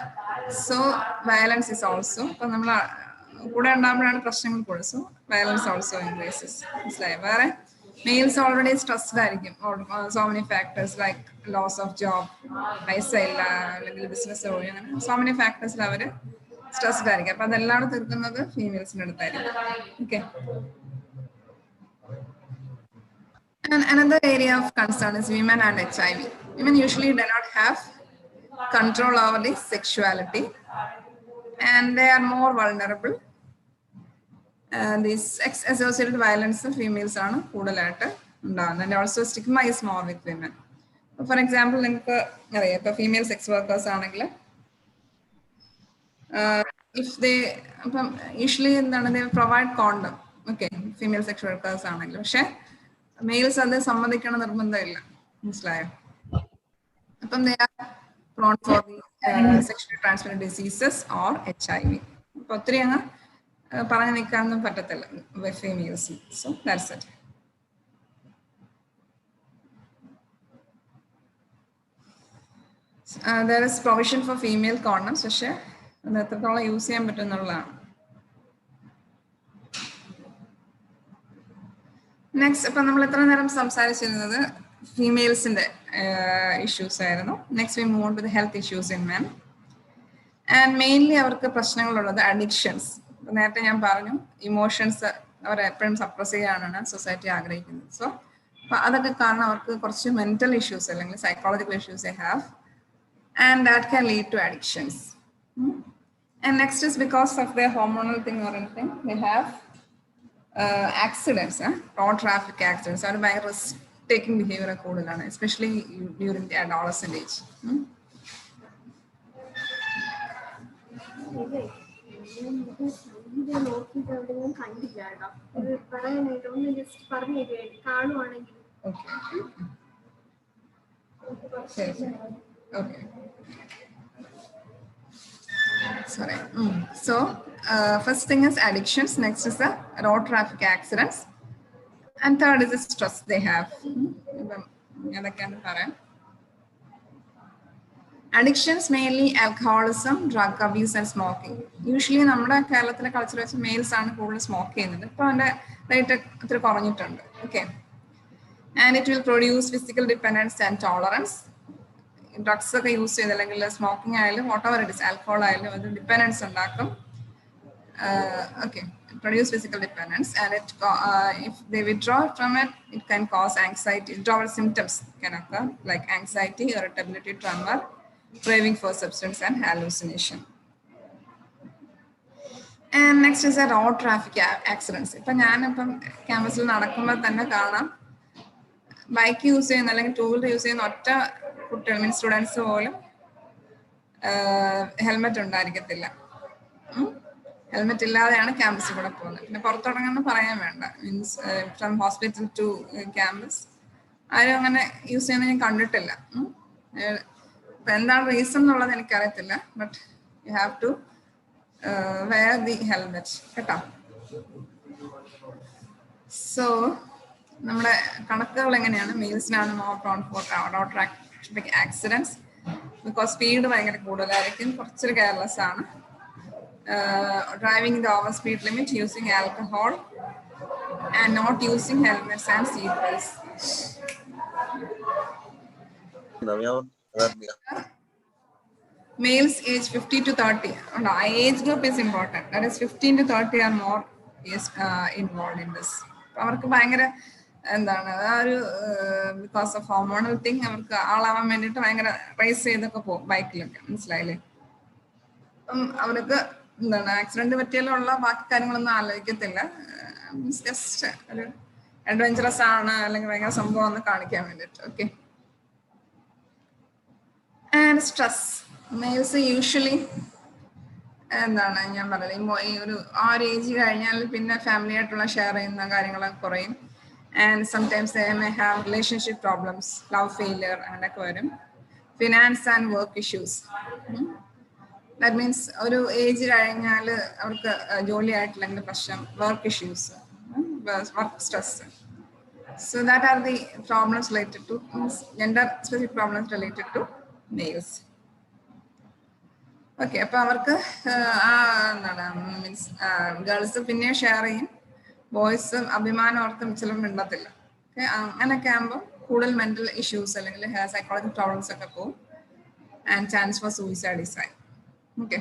So, violence is also. So, violence also increases. It's like, males already stressed, so many factors like loss of job, business, so many factors stressed. But the females. Okay. And another area of concern is women and HIV. Women usually do not have control over the sexuality, and they are more vulnerable. This sex-associated violence of females are and also stigma is more with women. For example, female sex workers if they usually they provide condom, okay, female sex workers males are the they are prone for the sexually transmitted diseases or HIV. With females. So that's it. There is provision for female condoms, use next, females in the issues. Next, we move on to the health issues in men. And mainly our the addictions. Emotions are suppressed in society. So, other mental issues, psychological issues they have, and that can lead to addictions. And next is because of their hormonal thing or anything, they have accidents, road traffic accidents, or by risk-taking behavior, especially during the adolescent age. Okay. Sorry. So, first thing is addictions. Next is the road traffic accidents. And third is the stress they have. Addictions mainly alcoholism, drug abuse, and smoking. Usually, in our culture, males are smoking. Okay. And it will produce physical dependence and tolerance. Drugs use smoking, whatever it is, alcohol, dependence on okay, produce physical dependence, and it if they withdraw from it, it can cause anxiety. Withdrawal symptoms can occur like anxiety, irritability, tremor, craving for substance, and hallucination. And next is a road traffic accidents. If I campus bike use and two-wheeler use കുട്ടികൾ means students പോലും helmet ഉണ്ടായിരിക്കത്തില്ല. Helmet ഇല്ലാതെയാണ് ക്യാമ്പസിൽ കൂടെ പോകുന്നത്. പിന്നെ പുറത്തിറങ്ങുന്നത് പറയാൻ വേണ്ട. Means from hospital to campus ആരും അങ്ങനെ യൂസ് ചെയ്യുന്നത് ഞാൻ കണ്ടിട്ടില്ല. ഇപ്പൊ എന്താണ് റീസൺ എന്നുള്ളത് എനിക്കറിയത്തില്ല. But you have to wear the helmet കേട്ടോ. സോ നമ്മുടെ കണക്കുകൾ എങ്ങനെയാണ്? മെയിൽസിനാണ് more prone for road traffic accidents because speed ഭയങ്കര കൂടുതലായിരിക്കും. കുറച്ചൊരു കെയർലെസ് ആണ്. Driving the over speed limit, using alcohol, and not using helmets and seat belts. Males age 50 to 30. No, age group is important. That is 15 to 30 are more involved in this. അവർക്ക് ഭയങ്കര എന്താണ് ആ ഒരു because of hormonal thing അവർക്ക് ആളാവാൻ വേണ്ടിയിട്ട് ഭയങ്കര raise ചെയ്തൊക്കെ പോകും ബൈക്കിലൊക്കെ. മനസ്സിലായില്ലേ? അപ്പം അവർക്ക് എന്താണ് ആക്സിഡന്റ് പറ്റിയാലുള്ള ബാക്കി കാര്യങ്ങളൊന്നും ആലോചിക്കത്തില്ല. ജസ്റ്റ് ഒരു അഡ്വഞ്ചറസ് ആണ് അല്ലെങ്കിൽ ഭയങ്കര സംഭവം ഒന്ന് കാണിക്കാൻ വേണ്ടിയിട്ട്. Okay. And stress males usually എന്താണ് ഞാൻ പറയുന്നത് ഈ ഒരു ആ ഒരു ഏജ് കഴിഞ്ഞാൽ പിന്നെ ഫാമിലി ആയിട്ടുള്ള ഷെയർ ചെയ്യുന്ന കാര്യങ്ങളൊക്കെ കുറയും. And sometimes they may have relationship problems, love failure അങ്ങനെയൊക്കെ വരും. Finance and work issues. That means ഒരു ഏജ് കഴിഞ്ഞാൽ അവർക്ക് ജോലിയായിട്ടില്ലെങ്കിൽ പ്രശ്നം, work issues, work stress. So that are the problems related to gender specific problems related to males. Okay. അപ്പൊ അവർക്ക് എന്താണ് മീൻസ് ഗേൾസ് പിന്നെ ഷെയർ ചെയ്യും, ബോയ്സ് അഭിമാനം ഓർത്തും ചിലപ്പോൾ മിണ്ടത്തില്ല. ഓക്കെ. അങ്ങനെയൊക്കെ ആകുമ്പോൾ കൂടുതൽ മെന്റൽ ഇഷ്യൂസ് അല്ലെങ്കിൽ സൈക്കോളജിക്കൽ പ്രോബ്ലംസ് ഒക്കെ പോകും. And chance for suicide is high. Okay.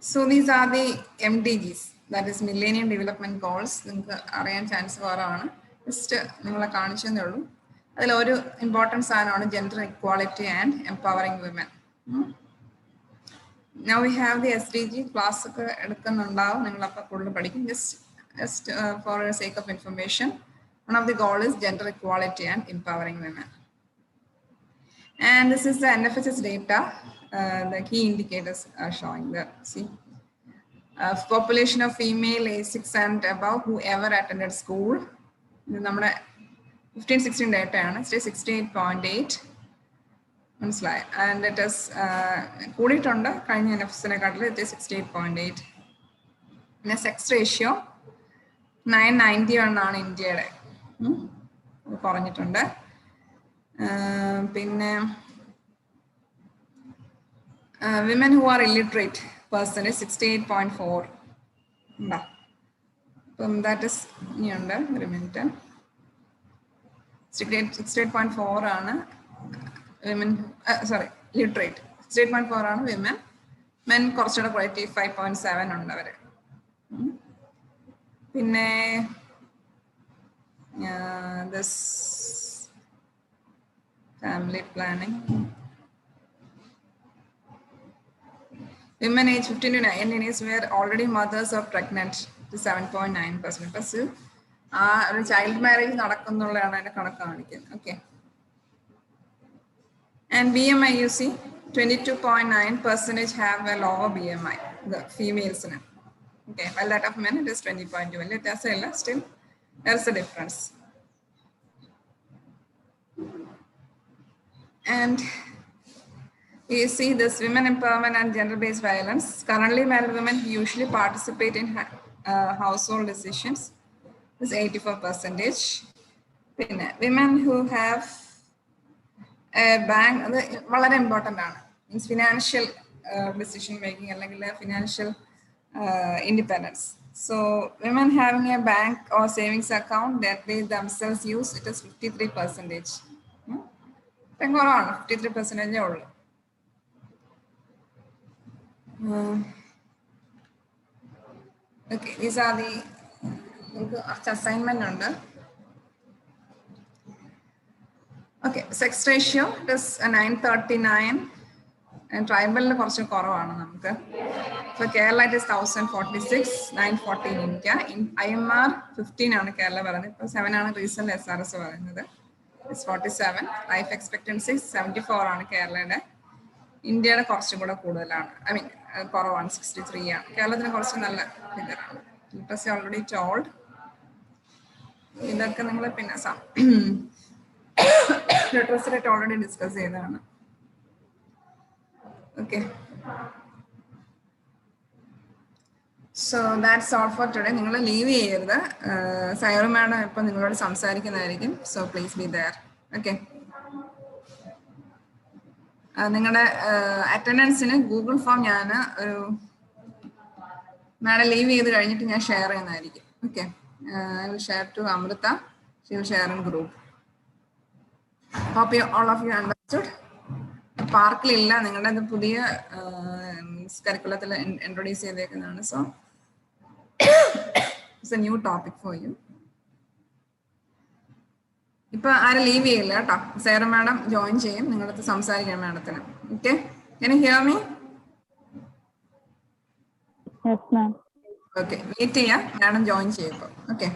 So these are the MDGs, that is Millennium Development Goals. നിങ്ങൾക്ക് അറിയാൻ ചാൻസ് കുറവാണ്. ജസ്റ്റ് നിങ്ങളെ കാണിച്ചതേ ഉള്ളൂ. അതിലൊരു ഇമ്പോർട്ടൻറ്റ് സാധനമാണ് gender equality and empowering women. Now we have the SDG. Class ഒക്കെ എടുക്കുന്നുണ്ടാവും, നിങ്ങളപ്പോൾ കൂടുതൽ പഠിക്കും. Just for the sake of information, one of the goal is gender equality and empowering women. And this is the NFHS data. The key indicators are showing there. See, population of female age 6 and above who ever attended school. നമ്മുടെ 15-16 data ആണ്. 68.8 മനസ്സിലായി. And it is കൂടിയിട്ടുണ്ട് കഴിഞ്ഞ NFHSനെക്കാട്ടിൽ. It is 68.8. പിന്നെ sex ratio 991 ആണ് ഇന്ത്യയുടെ. കുറഞ്ഞിട്ടുണ്ട്. പിന്നെ women who are illiterate percentage 68.4 ഉണ്ടാ. അപ്പം ദാറ്റ് ഇസ് ഇനിയുണ്ട് ഒരു മിനിറ്റ്. 68.4 ആണ് വിമൻ, സോറി ലിറ്ററേറ്റ്. 68.4 ആണ് വിമൻ. മെൻ കുറച്ചുകൂടെ 85.7 ഉണ്ട് അവർ. പിന്നെ this family planning. Women age 15 to 19 years were already mothers or pregnant to 7.9%. Plus, ഒരു ചൈൽഡ് മാരേജ് നടക്കുന്നുള്ളതാണ് അതിന്റെ കണക്ക് കാണിക്കുന്നത്. Okay. And BMI you see 22.9% have a lower BMI, the females. Okay, while that of men it is 20.2. Well, it is still there's a difference. And you see this women empowerment and gender-based violence. Currently married women who usually participate in household decisions is 84%. Women who have a bank, വളരെ important ആണ്. Means financial decision making അല്ലെങ്കിൽ financial independence. So women having a bank or savings account that they themselves use, it is 53%. കുറവാണ്, 53% ഉള്ളു. Okay, these are the assignment ഉണ്ട്. Okay, sex ratio is 939 and tribal കുറച്ച് കുറവാണ് നമുക്ക്. For Kerala it is 1046, 940 in India. In IMR 15 ആണ് കേരള പറയുന്നത്. ഇപ്പോൾ 7 ആണ് റീസെന്റ് SRS പറയുന്നത്. is 47. Life expectancy is 74 ആണ് കേരളയുടെ. ഇന്ത്യയുടെ കുറച്ചും കൂടെ കൂടുതലാണ്. ഐ മീൻ കുറവാണ്, 63 ആണ്. കേരളത്തിന് കുറച്ച് നല്ല ഫിഗറാണ്. Literacy already told. ഇതൊക്കെ നിങ്ങൾ പിന്നെ ലിറ്ററസി റേറ്റ് ഓൾറെഡി ഡിസ്കസ് ചെയ്തതാണ്. Okay, so that's all for today. നിങ്ങൾ ലീവ് ചെയ്യരുത്. സൈറ മാഡം ഇപ്പം നിങ്ങളോട് സംസാരിക്കുന്നതായിരിക്കും. So please be there. Okay, നിങ്ങളുടെ അറ്റൻഡൻസിന് ഗൂഗിൾ ഫോം ഞാൻ ഒരു മാഡം ലീവ് ചെയ്ത് കഴിഞ്ഞിട്ട് ഞാൻ ഷെയർ ചെയ്യുന്നതായിരിക്കും. Okay, I will share to Amrita. She will share in group. Hope all of you understood. പാർക്കിലില്ല, നിങ്ങളുടെ അത് പുതിയ കരിക്കുലത്തിൽ ഇൻട്രൊഡ്യൂസ് ചെയ്തേക്കുന്നതാണ്. So it's a new topic for you. ഇപ്പൊ ആരും ലീവ് ചെയ്യില്ല കേട്ടോ. സേറ മാഡം ജോയിൻ ചെയ്യും, നിങ്ങളടുത്ത് സംസാരിക്കണം മാഡത്തിന്. Okay, can you hear me? Yes, ma'am. Okay, wait ചെയ്യാം, മാഡം ജോയിൻ ചെയ്യുമ്പോൾ. ഓക്കെ,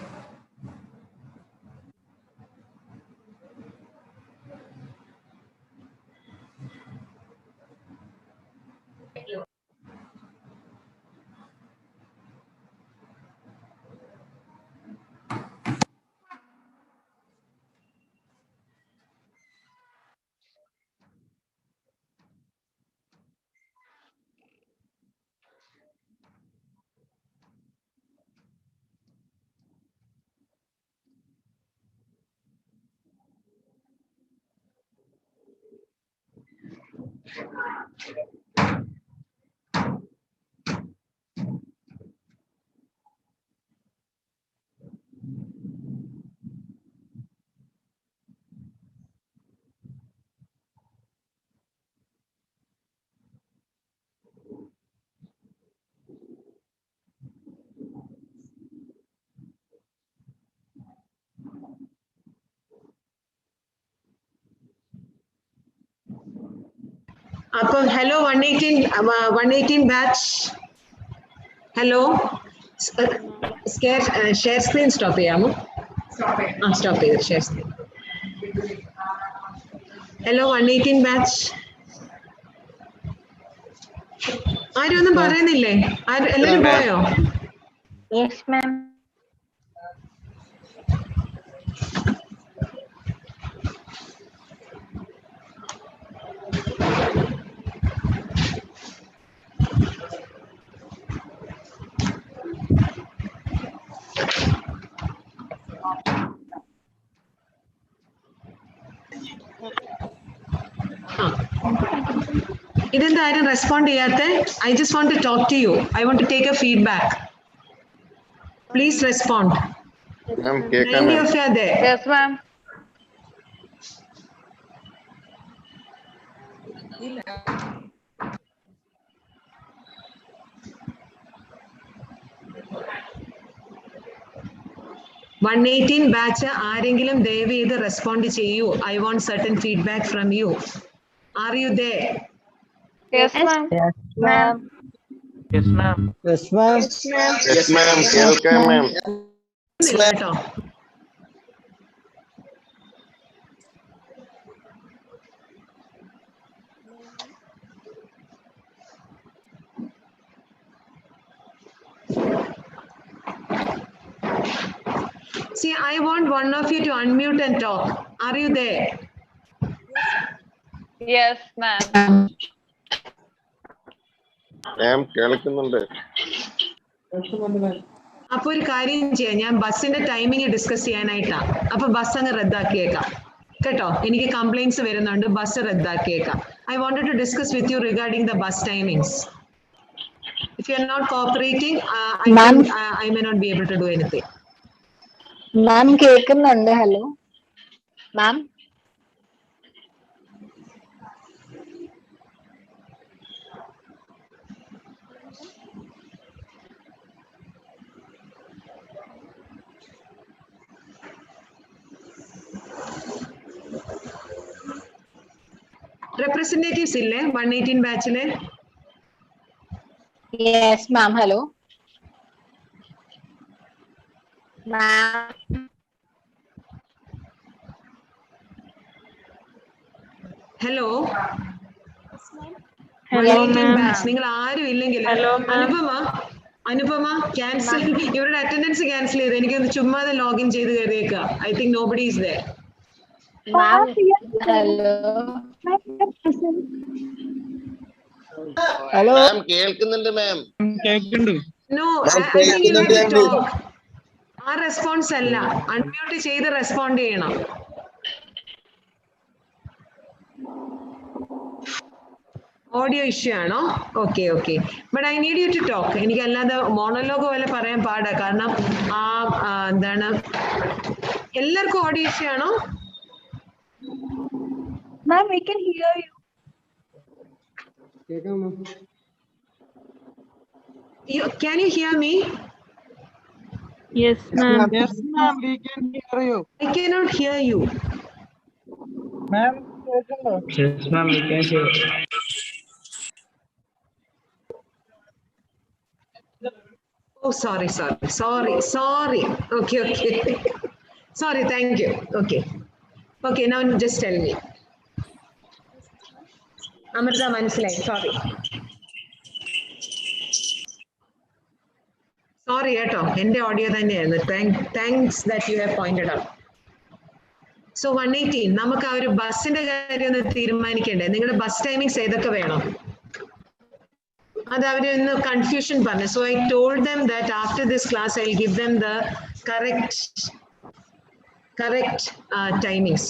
അപ്പോൾ hello 118 batch. Hello, share screen stop ചെയ്യാമോ? സ്റ്റോപ്പ് ചെയ്തു ഷെയർ സ്ക്രീൻ. Hello 118 batch. ആരും ഒന്നും പറയുന്നില്ലേ? എല്ലാവരും പോയോ? Yes, ma'am. ഇതെന്താ ആരും റെസ്പോണ്ട് ചെയ്യാത്ത? I just want to talk to you. I want to take a feedback. Please respond. Many of you are there. Yes, ma'am. One 18 batch ആരെങ്കിലും ദയവ് ചെയ്ത് റെസ്പോണ്ട് ചെയ്യൂ. I want certain feedback from you. Are you there? Yes, ma'am. Yes, ma'am. Yes, ma'am. Yes, ma'am. Yes, ma'am. Welcome, ma'am. ഇല്ല കേട്ടോ. See, I want one of you to unmute and talk. Are you there? Yes, ma'am. Ma'am, കേൾക്കുന്നുണ്ട്. അപ്പൊ ഒരു കാര്യം ചെയ്യാം, ഞാൻ ബസ്സിന്റെ timing discuss ചെയ്യാനായിട്ടാ. അപ്പൊ ബസ് അങ്ങ് റദ്ദാക്കിയേക്കാം കേട്ടോ. എനിക്ക് കംപ്ലൈന്റ്സ് വരുന്നുണ്ട്, ബസ് റദ്ദാക്കിയേക്കാം. I wanted to discuss with you regarding the bus timings. If you are not cooperating, I may not be able to do anything. Ma'am, കേൾക്കുന്നുണ്ട്. Hello ma'am. Representatives ഇല്ലേ 118 ബാച്ചിലെ? Yes, ma'am. Hello. Ma'am. Hello Hello, ma'am. നിങ്ങൾ ആരും ഇല്ലെങ്കിൽ Hello, ma'am. Anupama cancel ഇവരുടെ attendance cancel ചെയ്ത് എനിക്കൊന്ന് ചുമ്മാതെ ലോഗിൻ ചെയ്ത് കയറിയേക്കാം. I think nobody is there. Ma'am, hello. Ma'am കേൾക്കുന്നുണ്ട് ma'am. No, I think you have to talk. ആ റെസ്പോൺസ് അല്ല, അൺമ്യൂട്ട് ചെയ്ത് റെസ്പോണ്ട് ചെയ്യണം. ഓഡിയോ ഇഷ്യൂ ആണോ? Okay okay, but I need you to talk. എനിക്ക് അല്ലാതെ മോണോലോഗ് പോലെ പറയാൻ പാടാ, കാരണം എന്താണ്, എല്ലാവർക്കും ഓഡിയോ ഇഷ്യൂ ആണോ? Ma'am, we can hear you. Can you hear me? Yes, ma'am. Yes, ma'am. We can hear you. I cannot hear you. Ma'am. Yes, ma'am. We can hear. Oh, sorry. Okay. Sorry, thank you. Okay, now just tell me. Amrita, മനസ്സിലായി. Sorry കേട്ടോ, എൻ്റെ audio തന്നെയായിരുന്നു. Thanks that you have pointed out. So 118, നമുക്ക് ആ ഒരു ബസ്സിന്റെ കാര്യം ഒന്ന് തീരുമാനിക്കണ്ടേ? നിങ്ങളുടെ ബസ് ടൈമിങ്സ് ഏതൊക്കെ വേണം? അത് അവര് ഇന്ന് കൺഫ്യൂഷൻ പറഞ്ഞു. So I told them that after this class I'll give them the correct timings.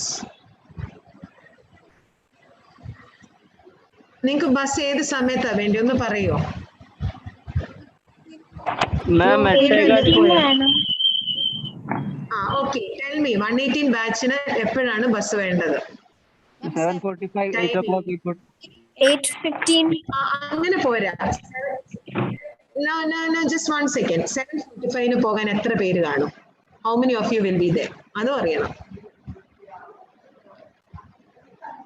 നിങ്ങൾക്ക് ബസ് ഏത് സമയത്താ വേണ്ടി ഒന്ന് പറയോ? Ma'am, okay, tell me. 118 ബാച്ചിന് എപ്പോഴാണ് ബസ് വേണ്ടത്? 7:45, 8 o'clock. 8:15. അങ്ങനെ പോരാ. No, just 1 second. 7:45 പോകാൻ എത്ര പേര് കാണും? How many of you will be there? അതും അറിയണം.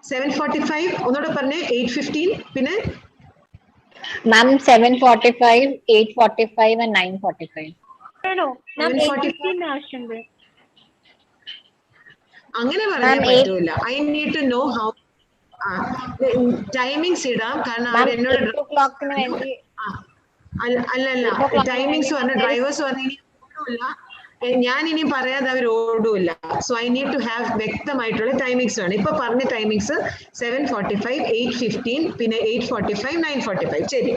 7:45 ഒന്നുകൂടെ പറഞ്ഞേ. 8:15 പിന്നെ Ma'am, 7:45, 8:45 and 9:45. No. Ma'am, 8:15 ആവശ്യമുണ്ട്. അങ്ങനെ പറയാൻ പറ്റൂല. I need to know how timings ഇടാം, കാരണം അവർ എന്നോട് അല്ലല്ല ടൈമിങ്സ് പറഞ്ഞ ഡ്രൈവേഴ്സ് പറഞ്ഞ ഞാൻ ഇനി പറയാതെ അവർ ഓടൂല. So I need to have വ്യക്തമായിട്ടുള്ള ടൈമിങ്സ് വേണം. ഇപ്പൊ പറഞ്ഞ ടൈമിങ്സ് 7:45, 8:15 പിന്നെ 8:45, 9:45. ശരി,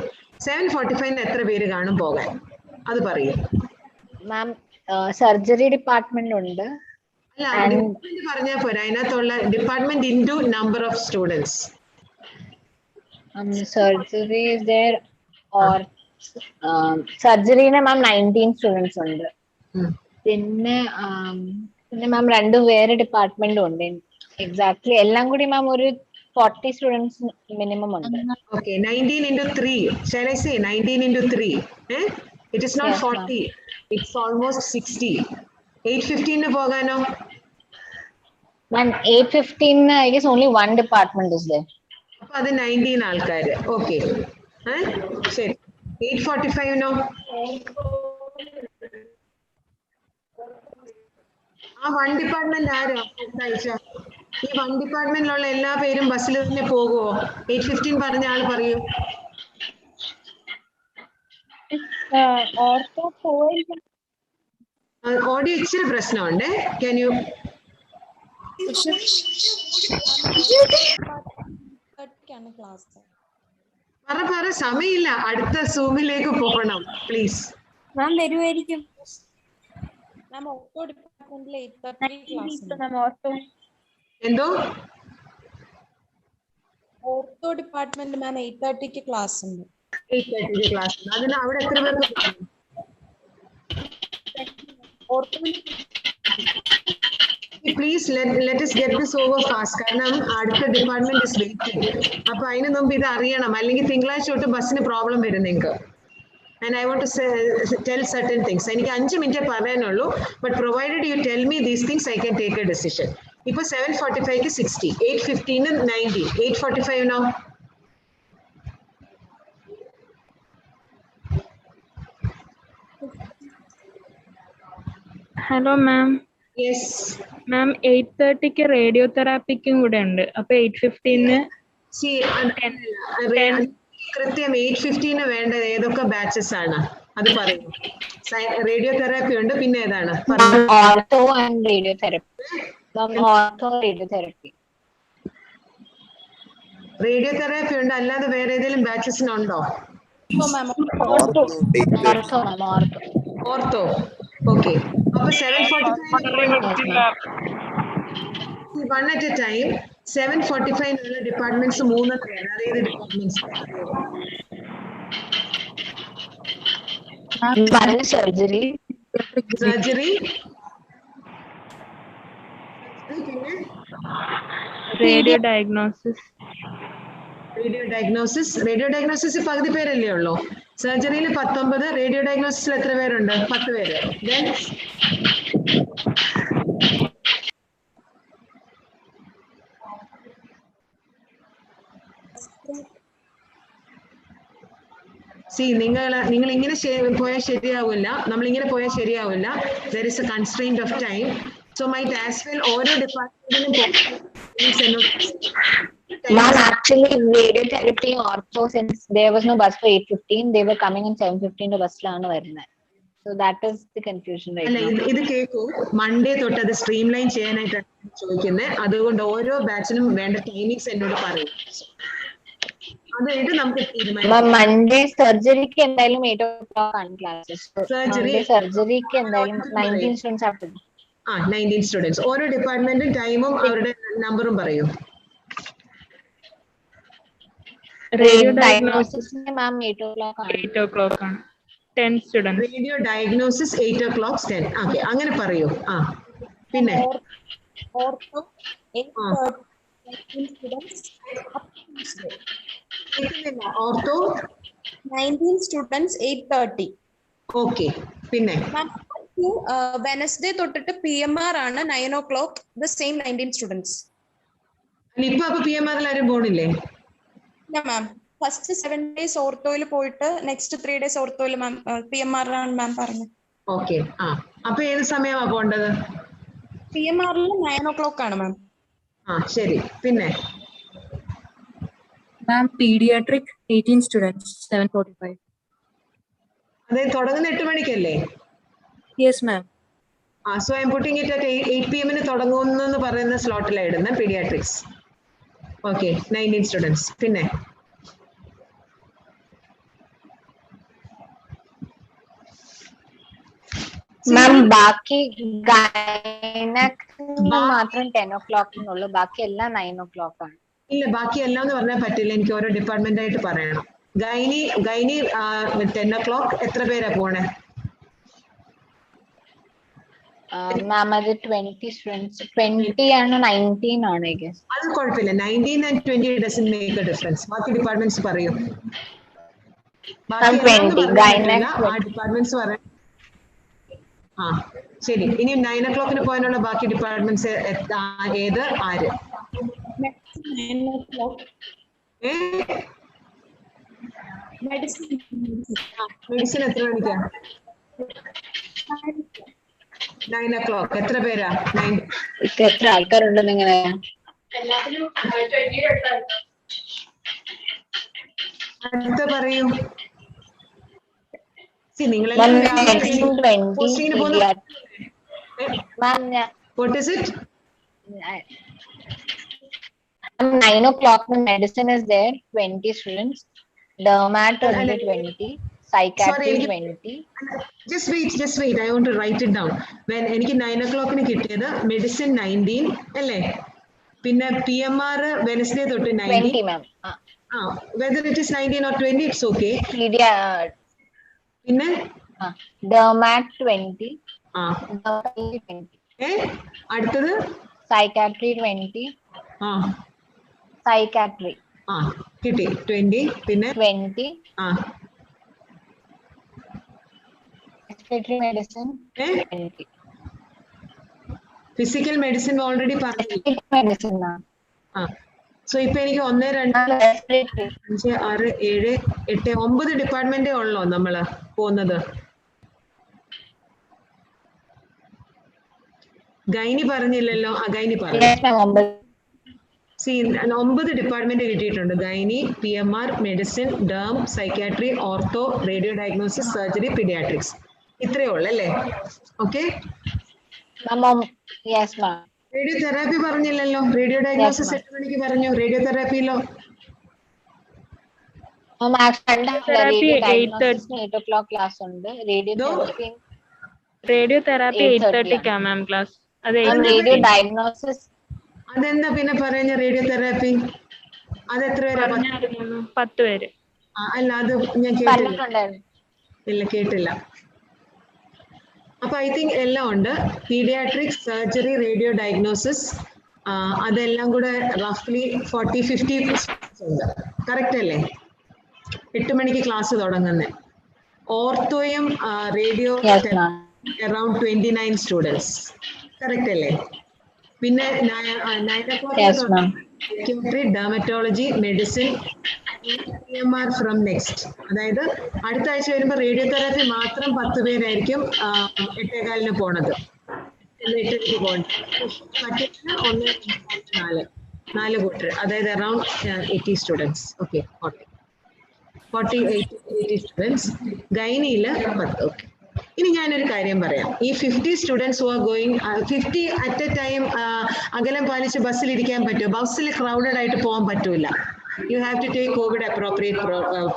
7:45 എത്ര പേര് കാണും പോകാൻ? അത് പറയൂ. മാം, സർജറി ഡിപ്പാർട്ട്മെന്റ് ഉണ്ട്. അല്ല, ഡിപ്പാർട്ട്മെന്റ് പറഞ്ഞാൽ പോരാ, അതിനകത്തുള്ള department into number of students. Surgery is there or സർജറിന് മാം 19 സ്റ്റുഡൻസ് ഉണ്ട്. പിന്നെ മാം രണ്ട് വേറെ ഡിപ്പാർട്ട്മെന്റും ഉണ്ട്. എക്സാക്ട്ലി എല്ലാം കൂടി മാം ഒരു 40 സ്റ്റുഡൻസ് മിനിമം ഉണ്ട്. Okay, 19 into 3. Shall I say 19 into 3? It is not Yes, 40. It's almost 60. 8:15 പോകാനോ? Ma'am, 8:15 I guess only one department is there. അപ്പൊ അത് 19 ആൾക്കാര്. ഓക്കെ, ശരി. 8:45 നോ? ആ 1 ഡിപ്പാർട്ട്മെന്റ് ആരാ ആഴ്ച? ഈ 1 ഡിപ്പാർട്ട്മെന്റിലുള്ള എല്ലാ പേരും ബസ്സിൽ തന്നെ പോകുമോ? 8:15 പറഞ്ഞ ആൾ പറയൂ. ഓഡിയോ ഇച്ചിരി പ്രശ്നമുണ്ട്. Can you പറ, സമയമില്ല, അടുത്ത സൂമിലേക്ക് പോകണം പ്ലീസ്. മാം വരുമായിരിക്കും. എന്തോ? ഓർത്തോ ഡിപ്പാർട്ട്മെന്റ് മാം 8:30 ക്ലാസ് ഉണ്ട്. 8:30 ക്ലാസ്. അതിന് അവിടെ എത്ര പേർക്ക്? Please let us get this over fast, കാരണം അടുത്ത ഡിപ്പാർട്ട്മെന്റ് ഇസ് വെയിറ്റിംഗ്. അപ്പൊ അതിന് മുമ്പ് ഇത് അറിയണം, അല്ലെങ്കിൽ തിങ്കളാഴ്ച തൊട്ട് ബസ്സിന് പ്രോബ്ലം വരും നിങ്ങൾക്ക്. And I want to tell certain things. എനിക്ക് 5 മിനിറ്റ് പറയാനുള്ളൂ, but provided you tell me these things I can take A decision. ഇപ്പൊ 7:45 60, 8:15 90, 8:45 നോ? Hello, ma'am. Yes. മാം 8:30 റേഡിയോ തെറാപ്പിക്കും കൂടെ ഉണ്ട്. അപ്പൊ 8:15 See, കൃത്യം 8:15 വേണ്ടത് ഏതൊക്കെ ബാച്ചസ് ആണ് അത് പറയൂ. റേഡിയോ തെറാപ്പി ഉണ്ട്, പിന്നെ ഏതാണ്? Ortho and radio therapy. Ortho radio therapy. Radio therapy ഉണ്ട്, അല്ലാതെ വേറെ ഏതെങ്കിലും ബാച്ചസിനുണ്ടോ? ഓർത്തോ. ഓക്കെ. അപ്പൊ 7:45 one at a time. 7:45 departments 3 അതേത് departments? Surgery, radio diagnosis. Radio diagnosis പകുതി പേരല്ലേ ഉള്ളൂ. സർജറിയിൽ 19, റേഡിയോ ഡയഗ്നോസിസിൽ എത്ര പേരുണ്ട്? 10 പേര്. Then നിങ്ങൾ ഇങ്ങനെ പോയാൽ ശരിയാവില്ല, നമ്മളിങ്ങനെ പോയാൽ ശരിയാവില്ല. There is a constraint of time. So might as well ഓരോ ഡിപ്പാർട്ട്മെന്റിനും Ma'am, actually, radiotherapy, ortho, since there was no bus for 8:15, they were coming in 7:15 to bus ലാണ് വരുന്നത്. So that is the confusion right now. ഇത് കേൾക്കൂ, Monday തൊട്ട് അത് stream line ചെയ്യാനായിട്ടാണ് ചോദിക്കുന്നത്. അതുകൊണ്ട് ഓരോ ബാച്ചിനും വേണ്ട ടൈമിങ്സ് എന്നോട് പറയും. അതായത് നമുക്ക് തീരുമാനിക്കാം. മൺഡേ സർജറിക്ക് എന്തായാലും 8 o'clock ആണ് ക്ലാസ്സസ്. സർജറിക്ക് എന്തായാലും 19 സ്റ്റുഡൻസ് ആവും. 19 സ്റ്റുഡൻസ്. ഓരോ ഡിപ്പാർട്ട്മെന്റും ടൈമും അവരുടെ നമ്പറും പറയൂ. റേഡിയോ ഡയഗ്നോസിസിന് മാം 8 o'clock ആണ്. 8 o'clock ആണ്. 10 students. Radio diagnosis 8 o'clock 10. Okay, അങ്ങനെ പറയൂ. പിന്നെ ortho 8:30 students. Ortho 19 students 8:30. Okay, പിന്നെ വെനസ്ഡേ തൊട്ടിട്ട് PMR ആണ് 9 o'clock, the same 19 students. ഇപ്പൊ PMR ആരും പോണില്ലേ? ഇല്ല മാം, ഫസ്റ്റ് 7 days ഓർത്തോയിൽ പോയിട്ട് നെക്സ്റ്റ് 3 days ഓർത്തോയിൽ മാം PMR ആണ് മാം പറഞ്ഞത്. ഓക്കെ, അപ്പൊ ഏത് സമയമാ പോണ്ടത്? PMR 9 o'clock ആണ് മാം. ശരി, പിന്നെ മാം പീഡിയാട്രിക് 18 സ്റ്റുഡൻസ് 7:45. അതായത് തുടങ്ങുന്ന 8 മണിക്കല്ലേ? Yes, ma'am. So I'm putting it at 8 PM തുടങ്ങുന്നു പറയുന്ന സ്ലോട്ടിലാണ് ഇടുന്നത് പീഡിയാട്രിക്സ്. Okay, 19 students. പിന്നെ മാം ബാക്കി മാത്രം 10 o'clock ഉള്ളൂ, ബാക്കി എല്ലാം 9 o'clock ആണ്. ഇല്ല, ബാക്കി എല്ലാം എന്ന് പറഞ്ഞാൽ പറ്റില്ല, എനിക്ക് ഓരോ ഡിപ്പാർട്ട്മെന്റ് ആയിട്ട് പറയണം. ഗൈനി 10 o'clock. എത്ര പേരാ പോണേ? മാം അത് 20 സ്റ്റുഡൻസ്. 20 ആണ് 19 ആണ് ഐ ഗസ്. അത് കുഴപ്പമില്ല, 19 and 20 doesn't make a difference. ബാക്കി ഡിപ്പാർട്ട്മെന്റ്സ് പറയൂ. ഡിപ്പാർട്ട്മെന്റ്സ് പറയാം. ശരി, ഇനി 9 o'clock പോകാനുള്ള ബാക്കി ഡിപ്പാർട്ട്മെന്റ്സ് ഏത്, ആര്? മെഡിസിൻ എത്ര മണിക്കാ? 9 o'clock. എത്ര പേരാ? എത്ര ആൾക്കാരുണ്ടെന്ന് ഇങ്ങനെ അടുത്ത പറയൂ. What is it? 9 o'clock medicine is there, 20 students. Dermat only 20. Psychiatry 20. Just wait. I want to write it down. When എനിക്ക് 9 o'clock കിട്ടിയത് മെഡിസിൻ 19 അല്ലേ? പിന്നെ PMR വെനസ്ഡേ തൊട്ട് 20 ma'am. Whether it is 19 or 20, it's okay. പിന്നെ Dermat 20. അടുത്തത് Psychiatry 20. Psychiatry കിട്ടി 20. പിന്നെ 20. Respiratory medicine 20. Physical medicine already പറഞ്ഞു. മെഡിസിൻ സോ ഇപ്പൊ എനിക്ക് 1 2 5 6 7 8 9 ഡിപ്പാർട്ട്മെന്റേ ഉള്ളോ നമ്മള് പോകുന്നത്? ഗൈനി പറഞ്ഞില്ലല്ലോ, ഗൈനി പറഞ്ഞു. See, 9 ഡിപ്പാർട്ട്മെന്റ് കിട്ടിയിട്ടുണ്ട്. Gynae, PMR, medicine, derm, psychiatry, ortho, radio diagnosis, surgery, paediatrics. ഇത്രയേ ഉള്ളൂ അല്ലേ? ഓക്കെ. റേഡിയോ തെറാപ്പി പറഞ്ഞില്ലല്ലോ. റേഡിയോ ഡയഗ്നോസിസ് 8 മണിക്ക് പറഞ്ഞു. റേഡിയോ തെറാപ്പിയിലോ? Therapy 8:30 ma'am class. Radio diagnosis അതെന്താ പിന്നെ പറയുന്ന റേഡിയോ തെറാപ്പി? അത് എത്ര പേരാ? 10 പേര്. അല്ല, അത് ഞാൻ കേട്ടില്ല. ഇല്ല, കേട്ടില്ല. അപ്പൊ ഐ തിങ്ക് എല്ലാം ഉണ്ട്. പീഡിയാട്രിക്സ്, സർജറി, റേഡിയോ ഡയഗ്നോസിസ്, അതെല്ലാം കൂടെ റഫ്ലി 40-50 ഉണ്ട്. കറക്റ്റ് അല്ലേ? 8 മണിക്ക് ക്ലാസ് തുടങ്ങുന്നത്. ഓർത്തോയും റേഡിയോ അറൌണ്ട് 29 സ്റ്റുഡൻസ്. കറക്റ്റ് അല്ലേ? പിന്നെ 9 o'clock psychiatry, dermatology, medicine, PMR from next. അതായത് അടുത്ത ആഴ്ച വരുമ്പോൾ റേഡിയോ തെറാപ്പി മാത്രം 10 പേരായിരിക്കും 8:15 പോണത്. 8:30 പോകണം. മറ്റേ 4 കൂട്ടർ, അതായത് അറൌണ്ട് 80 സ്റ്റുഡൻസ്. Okay, 40-80 students. ഗൈനിയില് 10. ഓക്കെ. ഇനി ഞാനൊരു കാര്യം പറയാം. ഈ 50 students who are going 50 at a time അകലം പാലിച്ച് ബസ്സിൽ ഇരിക്കാൻ പറ്റുമോ? ബസ്സിൽ ക്രൗഡഡ് ആയിട്ട് പോകാൻ പറ്റൂല. You have to take COVID appropriate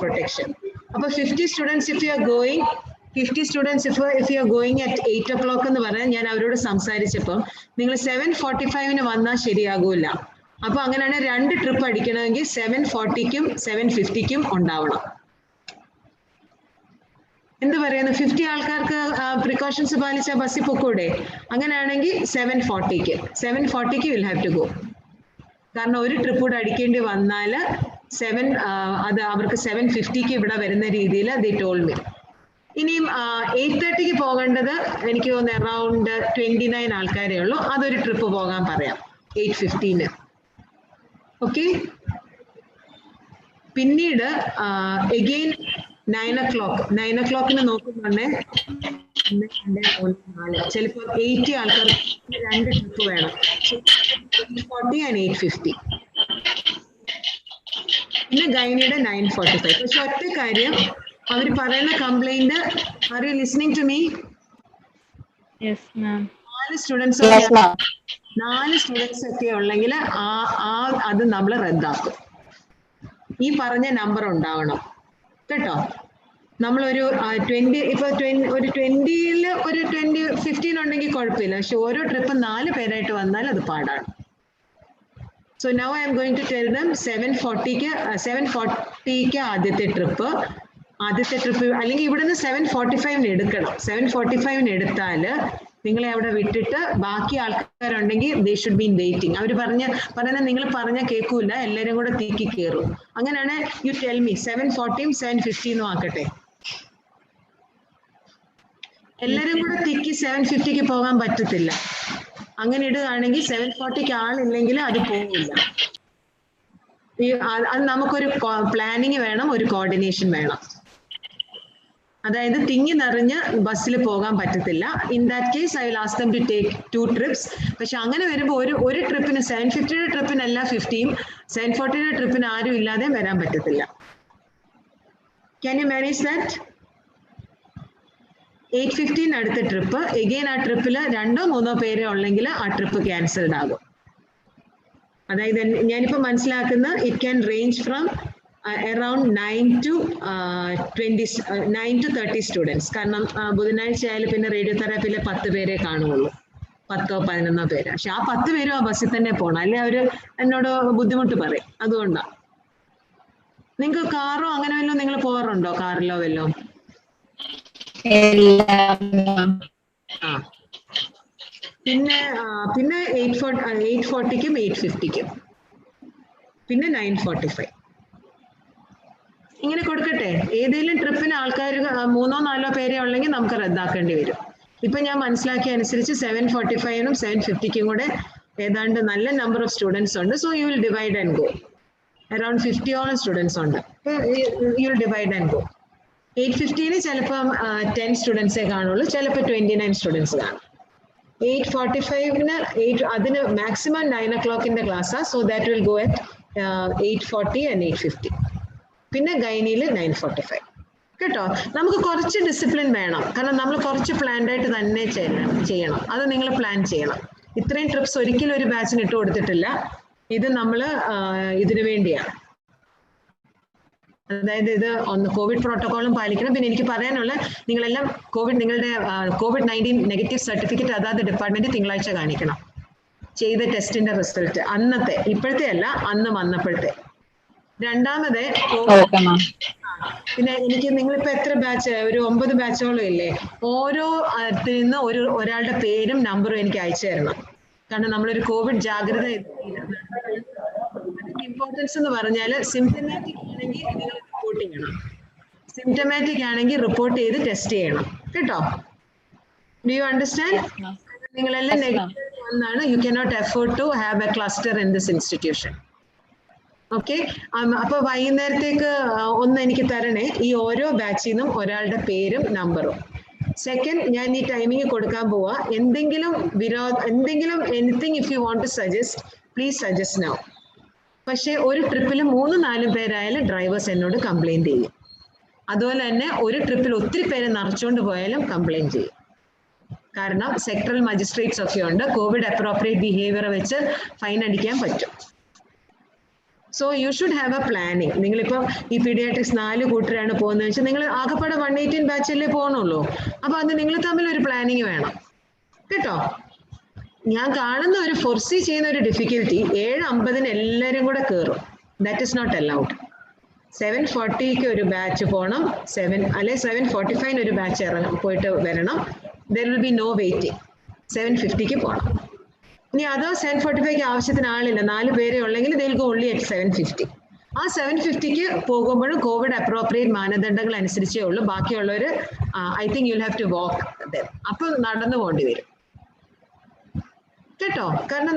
protection. അപ്പൊ 50 students if you are going, 50 students if you are going at 8 o'clock എന്ന് പറഞ്ഞാൽ ഞാൻ അവരോട് സംസാരിച്ചപ്പം നിങ്ങൾ 7:45 വന്നാൽ ശരിയാകൂല. അപ്പൊ അങ്ങനെയാണ് 2 ട്രിപ്പ് അടിക്കണമെങ്കിൽ 7:40-ക്കും 7:50-ക്കും ഉണ്ടാവണം. എന്ത് പറയുന്നു? 50 ആൾക്കാർക്ക് പ്രിക്കോഷൻസ് പാലിച്ച ബസ്സിൽ പൊക്കൂടെ? അങ്ങനെയാണെങ്കിൽ 7:40-ക്ക് വിൽ ഹാവ് ടു ഗോ. കാരണം ഒരു ട്രിപ്പ് കൂടെ അടിക്കേണ്ടി വന്നാൽ അത് അവർക്ക് 7:50-ക്ക് ഇവിടെ വരുന്ന രീതിയിൽ ദേ ടോൾഡ് മീ. ഇനിയും 8:30-ക്ക് പോകേണ്ടത് എനിക്ക് തോന്നുന്നു അറൌണ്ട് 29 ആൾക്കാരേ ഉള്ളൂ. അതൊരു ട്രിപ്പ് പോകാൻ പറയാം 8:15. ഓക്കെ. പിന്നീട് എഗെയിൻ 9 o'clock 9 o'clock-ന് നോക്കുന്നുണ്ടേ ചിലപ്പോൾ 80 ആൾക്കാർക്ക് 2 ട്രിപ്പ് വേണം. 8:40 and 8:50. പിന്നെ ഗൈനിയുടെ 9:45. പക്ഷെ ഒറ്റ കാര്യം, അവർ പറയുന്ന complaint, are you listening to me? 4 students ഒക്കെ ഉള്ളെങ്കിൽ അത് നമ്മൾ റദ്ദാക്കും. ഈ പറഞ്ഞ നമ്പർ ഉണ്ടാവണം കേട്ടോ. നമ്മളൊരു 20 ഇപ്പൊ ഒരു 20-ൽ ഒരു 15 ഉണ്ടെങ്കിൽ കുഴപ്പമില്ല. പക്ഷെ ഓരോ ട്രിപ്പ് 4 പേരായിട്ട് വന്നാൽ അത് പാടാണ്. So now I am going to tell them 7:40-ക്ക് ആദ്യത്തെ ട്രിപ്പ് അല്ലെങ്കിൽ ഇവിടുന്ന് 7:45-ന് എടുക്കണം. 7:45-ന് എടുത്താല് നിങ്ങളെ അവിടെ വിട്ടിട്ട് ബാക്കി ആൾക്കാരുണ്ടെങ്കിൽ they should be in waiting. അവർ പറയുന്ന നിങ്ങൾ പറഞ്ഞ കേൾക്കൂല, എല്ലാവരും കൂടെ തീക്കി കയറും. അങ്ങനെയാണ് you tell me 7:40-യും 7:50-നും ആക്കട്ടെ. എല്ലാരും കൂടെ തിക്കി 7:50-ക്ക് പോകാൻ പറ്റത്തില്ല. അങ്ങനെ ഇടുകയാണെങ്കിൽ 7:40-ക്ക് ആളില്ലെങ്കിൽ അത് പോകില്ല. അത് നമുക്കൊരു പ്ലാനിങ് വേണം, ഒരു കോർഡിനേഷൻ വേണം. അതായത് തിങ്ങി നിറഞ്ഞ് ബസ്സിൽ പോകാൻ പറ്റത്തില്ല. In that case I will ask them to take 2 trips. പക്ഷെ അങ്ങനെ വരുമ്പോൾ ഒരു ട്രിപ്പിന് 7:50-യുടെ ട്രിപ്പിനല്ല 50-യും 7:40-യുടെ ട്രിപ്പിന് ആരും ഇല്ലാതെ വരാൻ പറ്റത്തില്ല. Can you manage that? 8:15 അടുത്ത ട്രിപ്പ്. എഗെയിൻ ആ ട്രിപ്പിൽ 2-3 പേരെ ഉള്ളെങ്കിൽ ആ ട്രിപ്പ് ക്യാൻസൽഡ് ആകും. അതായത് ഞാനിപ്പോ മനസ്സിലാക്കുന്ന it can range from around 9 to 30 students. കാരണം ബുധനാഴ്ച ആയാലും പിന്നെ റേഡിയോ തെറാപ്പിയിലെ 10 പേരെ കാണുള്ളൂ, 10-11 പേര്. പക്ഷെ ആ 10 പേരും ആ ബസ്സിൽ തന്നെ പോകണം, അല്ലെ അവര് എന്നോട് ബുദ്ധിമുട്ട് പറയും. അതുകൊണ്ടാണ്. നിങ്ങൾക്ക് കാറോ അങ്ങനെ വല്ലോ നിങ്ങൾ പോകാറുണ്ടോ? കാറിലോ വല്ലോ? പിന്നെ 8:40-ക്കും 8:50-ക്കും പിന്നെ 9:45 ഇങ്ങനെ കൊടുക്കട്ടെ. ഏതെങ്കിലും ട്രിപ്പിന് ആൾക്കാർ 3-4 പേരെ ഉള്ളെങ്കിൽ നമുക്ക് റദ്ദാക്കേണ്ടി വരും. ഇപ്പൊ ഞാൻ മനസ്സിലാക്കിയ അനുസരിച്ച് 7:45-നും 7:50-ക്കും കൂടെ ഏതാണ്ട് നല്ല നമ്പർ ഓഫ് സ്റ്റുഡൻസ് ഉണ്ട്. So you will divide and go. Around 50ഓളം സ്റ്റുഡൻസ് ഉണ്ട്. You will divide and go. 8:50-ന് ചിലപ്പം 10 സ്റ്റുഡൻസേ കാണുള്ളൂ, ചിലപ്പോൾ 29 സ്റ്റുഡൻസ് കാണും. 8:45 അതിന് മാക്സിമം 9 o'clock-ന്റെ ക്ലാസ്സാ. So that will go at 8:40 and 8:50. പിന്നെ ഗൈനിയിൽ 9:45. കേട്ടോ, നമുക്ക് കുറച്ച് ഡിസിപ്ലിൻ വേണം. കാരണം നമ്മൾ കുറച്ച് പ്ലാൻഡ് ആയിട്ട് തന്നെ ചെയ്യണം. അത് നിങ്ങൾ പ്ലാൻ ചെയ്യണം. ഇത്രയും ട്രിപ്സ് ഒരിക്കലും ഒരു ബാച്ചിന് ഇട്ട് കൊടുത്തിട്ടില്ല. ഇത് നമ്മൾ ഇതിനു വേണ്ടിയാണ്. അതായത് ഇത് ഒന്ന് കോവിഡ് പ്രോട്ടോക്കോളും പാലിക്കണം. പിന്നെ എനിക്ക് പറയാനുള്ള, നിങ്ങളെല്ലാം നിങ്ങളുടെ COVID-19 നെഗറ്റീവ് സർട്ടിഫിക്കറ്റ് അതാത് ഡിപ്പാർട്ട്മെന്റ് തിങ്കളാഴ്ച കാണിക്കണം. ചെയ്ത ടെസ്റ്റിന്റെ റിസൾട്ട് അന്നത്തെ, ഇപ്പോഴത്തെ അല്ല, അന്ന് വന്നപ്പോഴത്തെ. രണ്ടാമത് പിന്നെ എനിക്ക് നിങ്ങളിപ്പോ എത്ര ബാച്ച്, ഒരു 9 ബാച്ചോളം ഇല്ലേ, ഓരോ നിന്ന് ഒരാളുടെ പേരും നമ്പറും എനിക്ക് അയച്ചു തരണം. കാരണം നമ്മളൊരു കോവിഡ് ജാഗ്രത. ഇമ്പോർട്ടൻസ് എന്ന് പറഞ്ഞാൽ സിംറ്റമാറ്റിക് ആണെങ്കിൽ നിങ്ങൾ റിപ്പോർട്ട് ചെയ്യണം. സിംറ്റമാറ്റിക് ആണെങ്കിൽ റിപ്പോർട്ട് ചെയ്ത് ടെസ്റ്റ് ചെയ്യണം. കേട്ടോ? Do you understand? നിങ്ങളെല്ലാം നെഗറ്റീവ് വന്നാണ് you cannot afford to have a cluster in this institution. Okay, അപ്പൊ വൈകുന്നേരത്തേക്ക് ഒന്ന് എനിക്ക് തരണേ, ഈ ഓരോ ബാച്ചിൽ നിന്നും ഒരാളുടെ പേരും നമ്പറും. സെക്കൻഡ്, ഞാൻ ഈ ടൈമിങ് കൊടുക്കാൻ പോവാ. എന്തെങ്കിലും anything if you want to suggest, please suggest now. പക്ഷെ ഒരു ട്രിപ്പിൽ 3-4 പേരായാലും ഡ്രൈവേഴ്സ് എന്നോട് കംപ്ലൈന്റ് ചെയ്യും. അതുപോലെ തന്നെ ഒരു ട്രിപ്പിൽ ഒത്തിരി പേരെ നിറച്ചുകൊണ്ട് പോയാലും കംപ്ലൈന്റ് ചെയ്യും. കാരണം സെക്ടറൽ മജിസ്ട്രേറ്റ്സ് ഒക്കെ ഉണ്ട്. കോവിഡ് അപ്രോപ്രിയേറ്റ് ബിഹേവിയർ വെച്ച് ഫൈൻ അടിക്കാൻ പറ്റും. So you should have A planning. നിങ്ങളിപ്പോൾ ഈ പീഡിയാട്രിക്സ് 4 കൂട്ടരാണ് പോകുന്നത് വെച്ചാൽ നിങ്ങൾ ആകെപ്പാടെ 118 ബാച്ചല്ലേ പോകണുള്ളൂ. അപ്പൊ അത് നിങ്ങൾ തമ്മിൽ ഒരു പ്ലാനിങ് വേണം. കേട്ടോ? ഞാൻ കാണുന്ന ഒരു ഫോർസി ചെയ്യുന്ന ഒരു ഡിഫിക്കൽറ്റി, 7:50 എല്ലാവരും കൂടെ കയറും. That is not allowed. 7:40 ഒരു ബാച്ച് പോകണം, 7:45 ഒരു ബാച്ച് പോയിട്ട് വരണം. There will be no waiting. 7:50 പോകണം. ഇനി അതോ 7:45 ആവശ്യത്തിന് ആളില്ല, 4 പേരേ ഉള്ളെങ്കിൽ they will go only at 7:50. ആ 7:50 പോകുമ്പോഴും കോവിഡ് അപ്രോപ്രിയേറ്റ് മാനദണ്ഡങ്ങൾ അനുസരിച്ചേ ഉള്ളൂ. ബാക്കിയുള്ളവർ I think you will have to walk then. അപ്പൊ നടന്നു പോകേണ്ടി വരും. കേട്ടോ? കാരണം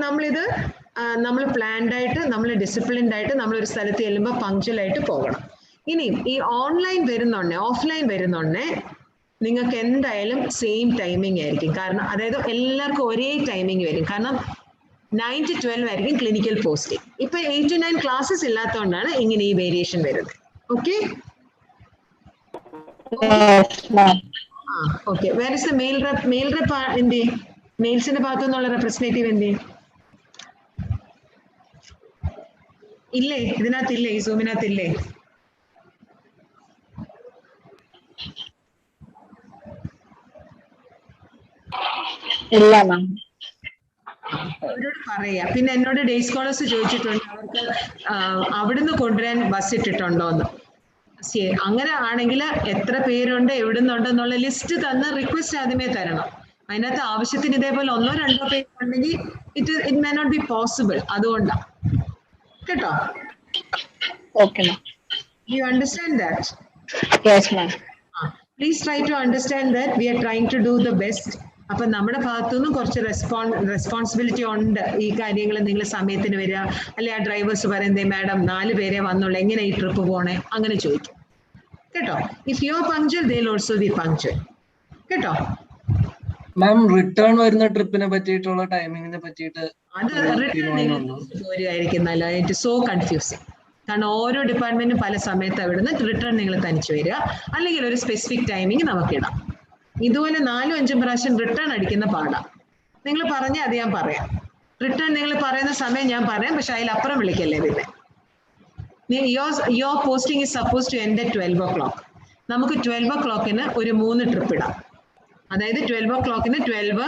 നമ്മൾ പ്ലാൻഡ് ആയിട്ട്, നമ്മൾ ഡിസിപ്ലിൻഡ് ആയിട്ട് നമ്മൾ ഒരു സ്ഥലത്ത് ചെല്ലുമ്പോൾ പങ്ക്ച്വൽ ആയിട്ട് പോകണം. ഇനി ഈ ഓൺലൈൻ വരുന്നുണ്ടേ, ഓഫ്ലൈൻ വരുന്നുണ്ടേ, നിങ്ങൾക്ക് എന്തായാലും സെയിം ടൈമിംഗ് ആയിരിക്കും. കാരണം അതായത് എല്ലാവർക്കും ഒരേ ടൈമിംഗ് വരും. കാരണം 9 to 12 ആയിരിക്കും ക്ലിനിക്കൽ പോസ്റ്റിംഗ്. ഇപ്പൊ 8 to 9 ക്ലാസ്സസ് ഇല്ലാത്തതുകൊണ്ടാണ് ഇങ്ങനെ ഈ വേരിയേഷൻ വരുന്നത്. Okay, okay. Where is the male rep എന്ത്? മെയിൽസിന്റെ ഭാഗത്തു നിന്നുള്ള റെപ്രസെന്റേറ്റീവ് എന്ത്? ഇല്ലേ? ഇതിനകത്തില്ലേ? ഈ സൂമിനകത്തില്ലേ? ഇല്ല മാം. അവരോട് പറയാ. പിന്നെ എന്നോട് ഡേ സ്കോളേഴ്സ് ചോദിച്ചിട്ടുണ്ട് അവർക്ക് അവിടുന്ന് കൊണ്ടുവരാൻ ബസ് ഇട്ടിട്ടുണ്ടോന്ന്. അങ്ങനെ ആണെങ്കിൽ എത്ര പേരുണ്ട്, എവിടുന്നുണ്ടെന്നുള്ള ലിസ്റ്റ് തന്ന് റിക്വസ്റ്റ് ആദ്യമേ തരണം. അതിനകത്ത് ആവശ്യത്തിന് ഇതേപോലെ 1-2 പേരുണ്ടെങ്കിൽ it may not be possible. അതുകൊണ്ടാണ്. കേട്ടോ? Okay ma'am. You understand that? Yes ma'am. Please try to understand that we are trying to do the best. അപ്പൊ നമ്മുടെ ഭാഗത്തുനിന്നും കുറച്ച് റെസ്പോൺസിബിലിറ്റി ഉണ്ട്. ഈ കാര്യങ്ങൾ നിങ്ങൾ സമയത്തിന് വരിക, അല്ലെ ആ ഡ്രൈവേഴ്സ് പറയുന്നേ മാഡം 4 പേരെ വന്നുള്ളൂ, എങ്ങനെ ഈ ട്രിപ്പ് പോണേ, അങ്ങനെ ചോദിക്കും. കേട്ടോ? If you are punctual they will also be punctual. കേട്ടോ? മാം, റിട്ടേൺ വരുന്ന ട്രിപ്പിനെ പറ്റിയിട്ടുള്ള ടൈമിങ്ങിനെ പറ്റിയിട്ട് അത് പോരുമായിരിക്കും നല്ല. It so confusing. കാരണം ഓരോ ഡിപ്പാർട്ട്മെന്റും പല സമയത്ത് അവിടുന്ന് റിട്ടേൺ നിങ്ങൾ തനിച്ചു വരിക, അല്ലെങ്കിൽ ഒരു സ്പെസിഫിക് ടൈമിങ് നമുക്കിടാം. ഇതുപോലെ 4-5 പ്രാവശ്യം റിട്ടേൺ അടിക്കുന്ന പാടാം. നിങ്ങൾ പറഞ്ഞ അത് ഞാൻ പറയാം. റിട്ടേൺ നിങ്ങൾ പറയുന്ന സമയം ഞാൻ പറയാം, പക്ഷെ അതിലപ്പുറം വിളിക്കല്ലേ. പിന്നെ your posting is suppose to end at 12 o'clock. നമുക്ക് 12 o'clock-ന് ഒരു 3 ട്രിപ്പ് ഇടാം. അതായത് 12 o'clock-ന് 12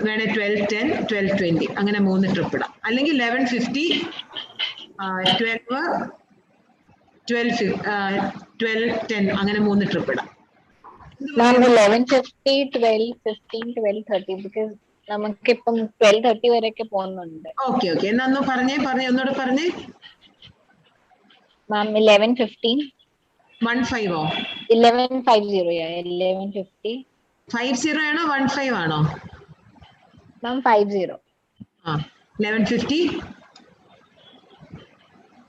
വേണേ 12:10, 12:20 അങ്ങനെ 3 ട്രിപ്പ് ഇടാം. അല്ലെങ്കിൽ 11:50, 12, 12:10 അങ്ങനെ 3 ട്രിപ്പ് ഇടാം. മാം 11:50, 12:15, 12:30 ബിക്കോസ് നമുക്കിപ്പം 12:30 വരെയൊക്കെ പോകുന്നുണ്ട്. ഓക്കെ ഓക്കെ, എന്നാ ഒന്ന് പറഞ്ഞേ ഒന്നുകൂടെ പറഞ്ഞേ. മാം 11:15. 15ഓ? 11:50. 11:50. 50 ആണോ 15 ആണോ? മാം 50. 11:50,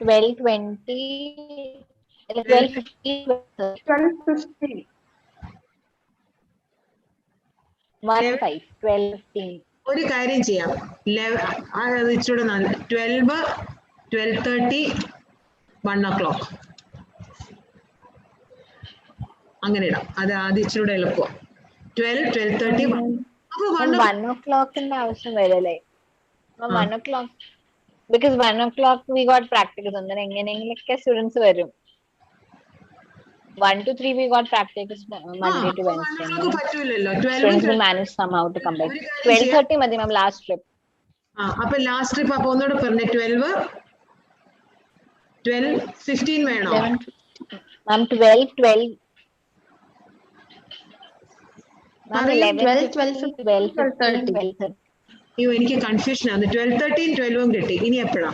12:20, 12:50, 12:50. 1-5, 12-15. ഒരു കാര്യം ചെയ്യാം, അത് ഇച്ചിരി നല്ല 12, 12:30, 1 o'clock അങ്ങനെ ഇടാം. അത് ആദ്യം ഇച്ചിരി എളുപ്പം. 12, 12:30, അപ്പൊ 1 o'clock-ന്റെ ആവശ്യം വരല്ലേ? 1 o'clock, because 1 o'clock we got practicals. അന്നേരം എങ്ങനെയെങ്കിലൊക്കെ സ്റ്റുഡൻസ് വരും. 1 to 3 we got practicals Monday to Wednesday. പറ്റൂലല്ലോ. Students will manage somehow to come back. 12:30 മതി മാം ലാസ്റ്റ് ട്രിപ്പ്. അപ്പൊ ലാസ്റ്റ് ട്രിപ്പ് അപ്പൊ ഒന്നുകൂടെ പറഞ്ഞേ. 12, 15 വേണോ? മാം 12. മാം 11, 12, 12:30. അയ്യോ എനിക്ക് കൺഫ്യൂഷൻ ആണ്. 12:13, 12 കിട്ടി. ഇനി എപ്പോഴാ?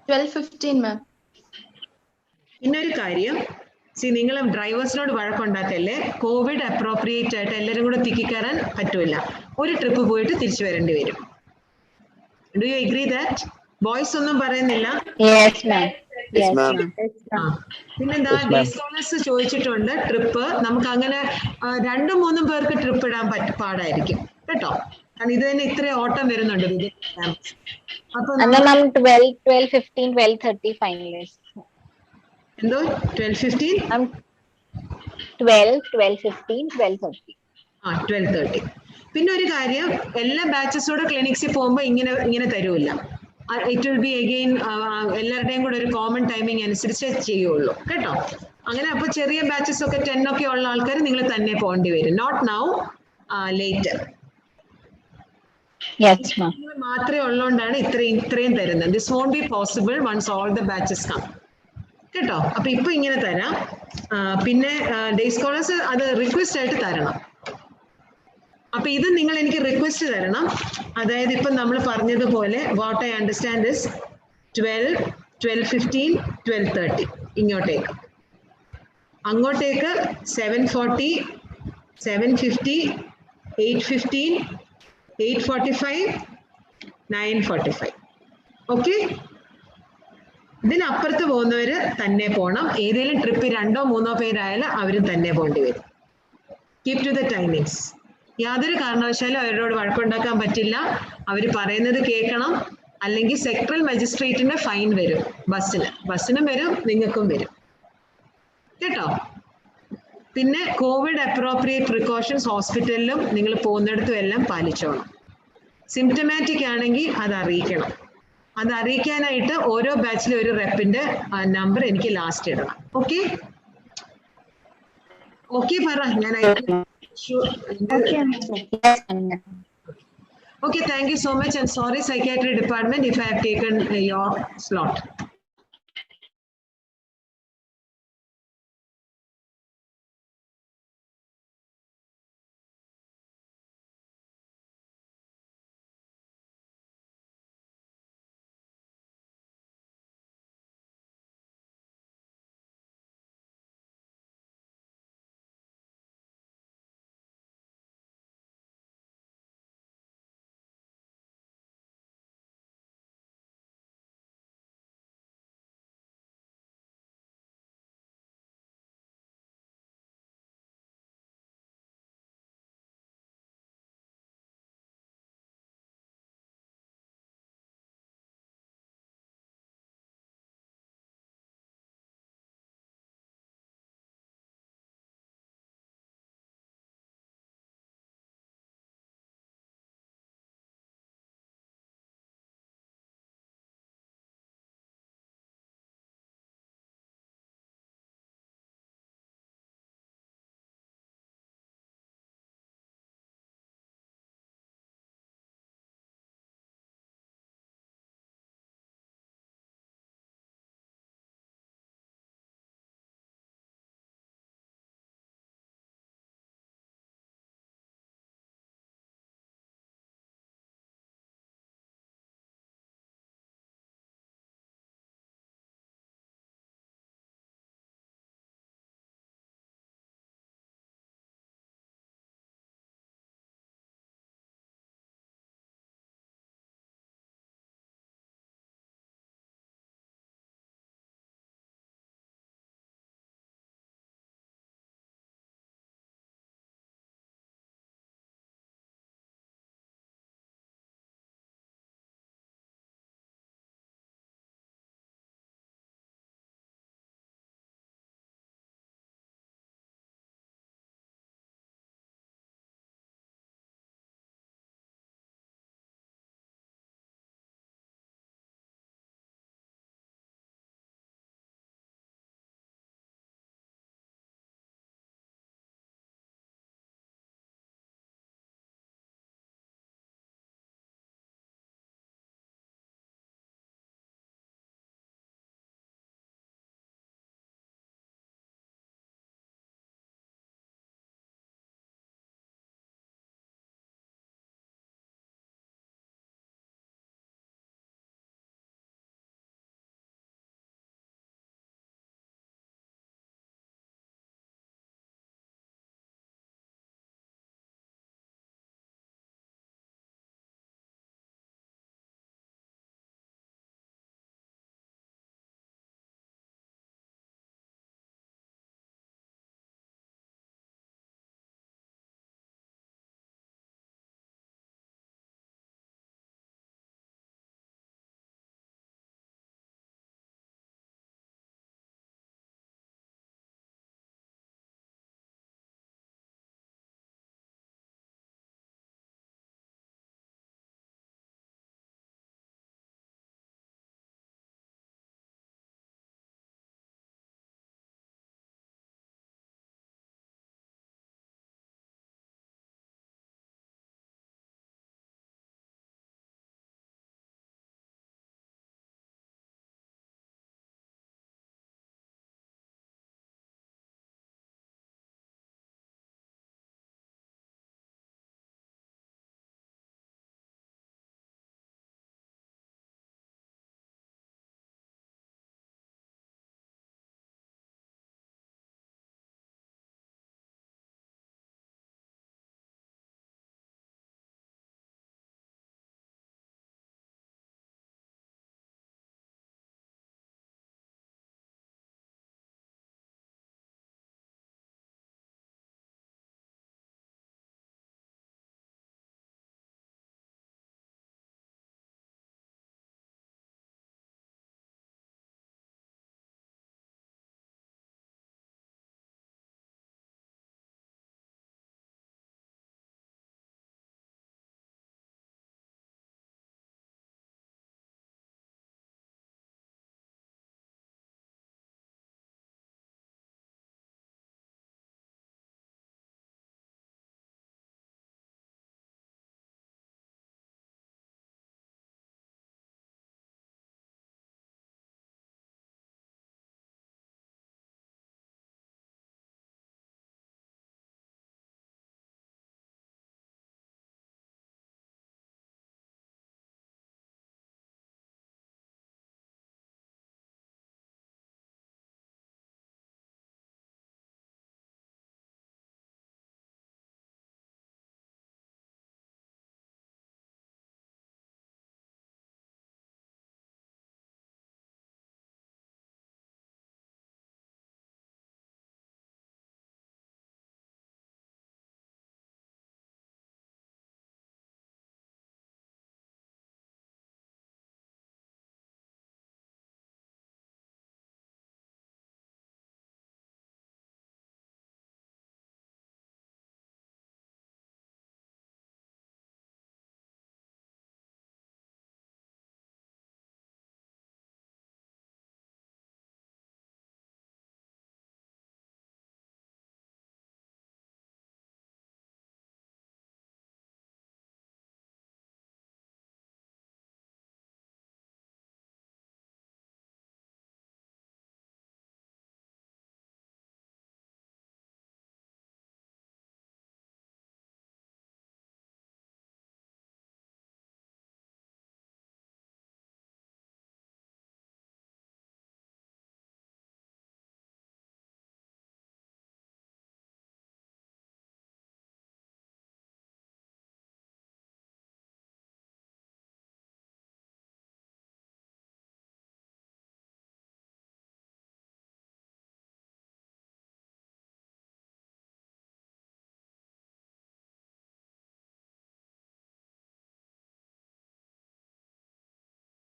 12:15 മാം. പിന്നൊരു കാര്യം, നിങ്ങൾ ഡ്രൈവേഴ്സിനോട് വഴക്കുണ്ടാക്കല്ലേ. കോവിഡ് അപ്രോപ്രിയേറ്റ് ആയിട്ട് എല്ലാവരും കൂടെ തിക്കിക്കയറാൻ പറ്റൂല. ഒരു ട്രിപ്പ് പോയിട്ട് തിരിച്ചു വരേണ്ടി വരും. Do you agree that? Boys ഒന്നും പറയുന്നില്ല. പിന്നെന്താ, ഡേസ്കോളേഴ്സ് ചോദിച്ചിട്ടുണ്ട് ട്രിപ്പ്. നമുക്ക് അങ്ങനെ 2-3 പേർക്ക് ട്രിപ്പ് ഇടാൻ പാടായിരിക്കും കേട്ടോ. കാരണം ഇത് തന്നെ ഇത്രയും ഓട്ടം വരുന്നുണ്ട്. അപ്പൊ 12, 15, 12:30 ഫൈനലൈസ്. എന്തോ 12-15, 12, 15, 12:30. 12:30. പിന്നെ ഒരു കാര്യം, എല്ലാ ബാച്ചസോടെ ക്ലിനിക്സിൽ പോകുമ്പോൾ ഇങ്ങനെ തരൂല്ല. ഇറ്റ് വിൽ ബി അഗെയിൻ എല്ലാവരുടെയും കൂടെ ഒരു കോമൺ ടൈമിംഗ് അനുസരിച്ച് ചെയ്യുള്ളൂ കേട്ടോ. അങ്ങനെ അപ്പൊ ചെറിയ ബാച്ചസ് ഒക്കെ 10 ഒക്കെ ഉള്ള ആൾക്കാർ നിങ്ങൾ തന്നെ പോകേണ്ടി വരും. Not now, later. മാത്രമേ ഉള്ളതുകൊണ്ടാണ് ഇത്രയും തരുന്നത്. This won't be possible once all the batches come കേട്ടോ. അപ്പൊ ഇപ്പൊ ഇങ്ങനെ തരാം. പിന്നെ ഡേ സ്കോളേഴ്സ് അത് റിക്വസ്റ്റ് ആയിട്ട് തരണം. അപ്പൊ ഇത് നിങ്ങൾ എനിക്ക് റിക്വസ്റ്റ് തരണം. അതായത് ഇപ്പൊ നമ്മൾ പറഞ്ഞതുപോലെ വാട്ട് ഐ അണ്ടർസ്റ്റാൻഡ് ഇസ് 12, 12:15, 12:30 ഇങ്ങോട്ടേക്ക്. അങ്ങോട്ടേക്ക് 7:40, 7:50, 8:15, 8:45, 9:45. ഓക്കെ. ഇതിനപ്പുറത്ത് പോകുന്നവര് തന്നെ പോകണം. ഏതെങ്കിലും ട്രിപ്പ് 2-3 പേരായാലും അവരും തന്നെ പോകേണ്ടി വരും. Keep to the timings. യാതൊരു കാരണവശാലും അവരോട് വഴക്കുണ്ടാക്കാൻ പറ്റില്ല. അവർ പറയുന്നത് കേൾക്കണം. അല്ലെങ്കിൽ സെക്ടറൽ മജിസ്ട്രേറ്റിന്റെ ഫൈൻ വരും. ബസ്സിനും വരും, നിങ്ങൾക്കും വരും കേട്ടോ. പിന്നെ കോവിഡ് അപ്രോപ്രിയേറ്റ് പ്രിക്കോഷൻസ് ഹോസ്പിറ്റലിലും നിങ്ങൾ പോകുന്നിടത്തും എല്ലാം പാലിച്ചോണം. സിംറ്റമാറ്റിക് ആണെങ്കിൽ അത് അറിയിക്കണം. അത് അറിയിക്കാനായിട്ട് ഓരോ ബാച്ചിലും ഒരു റെപ്പിന്റെ നമ്പർ എനിക്ക് ലാസ്റ്റ് ഇടണം. ഓക്കെ പറ. ഞാൻ okay, thank you so much. I'm sorry, psychiatry department, if I have taken your slot.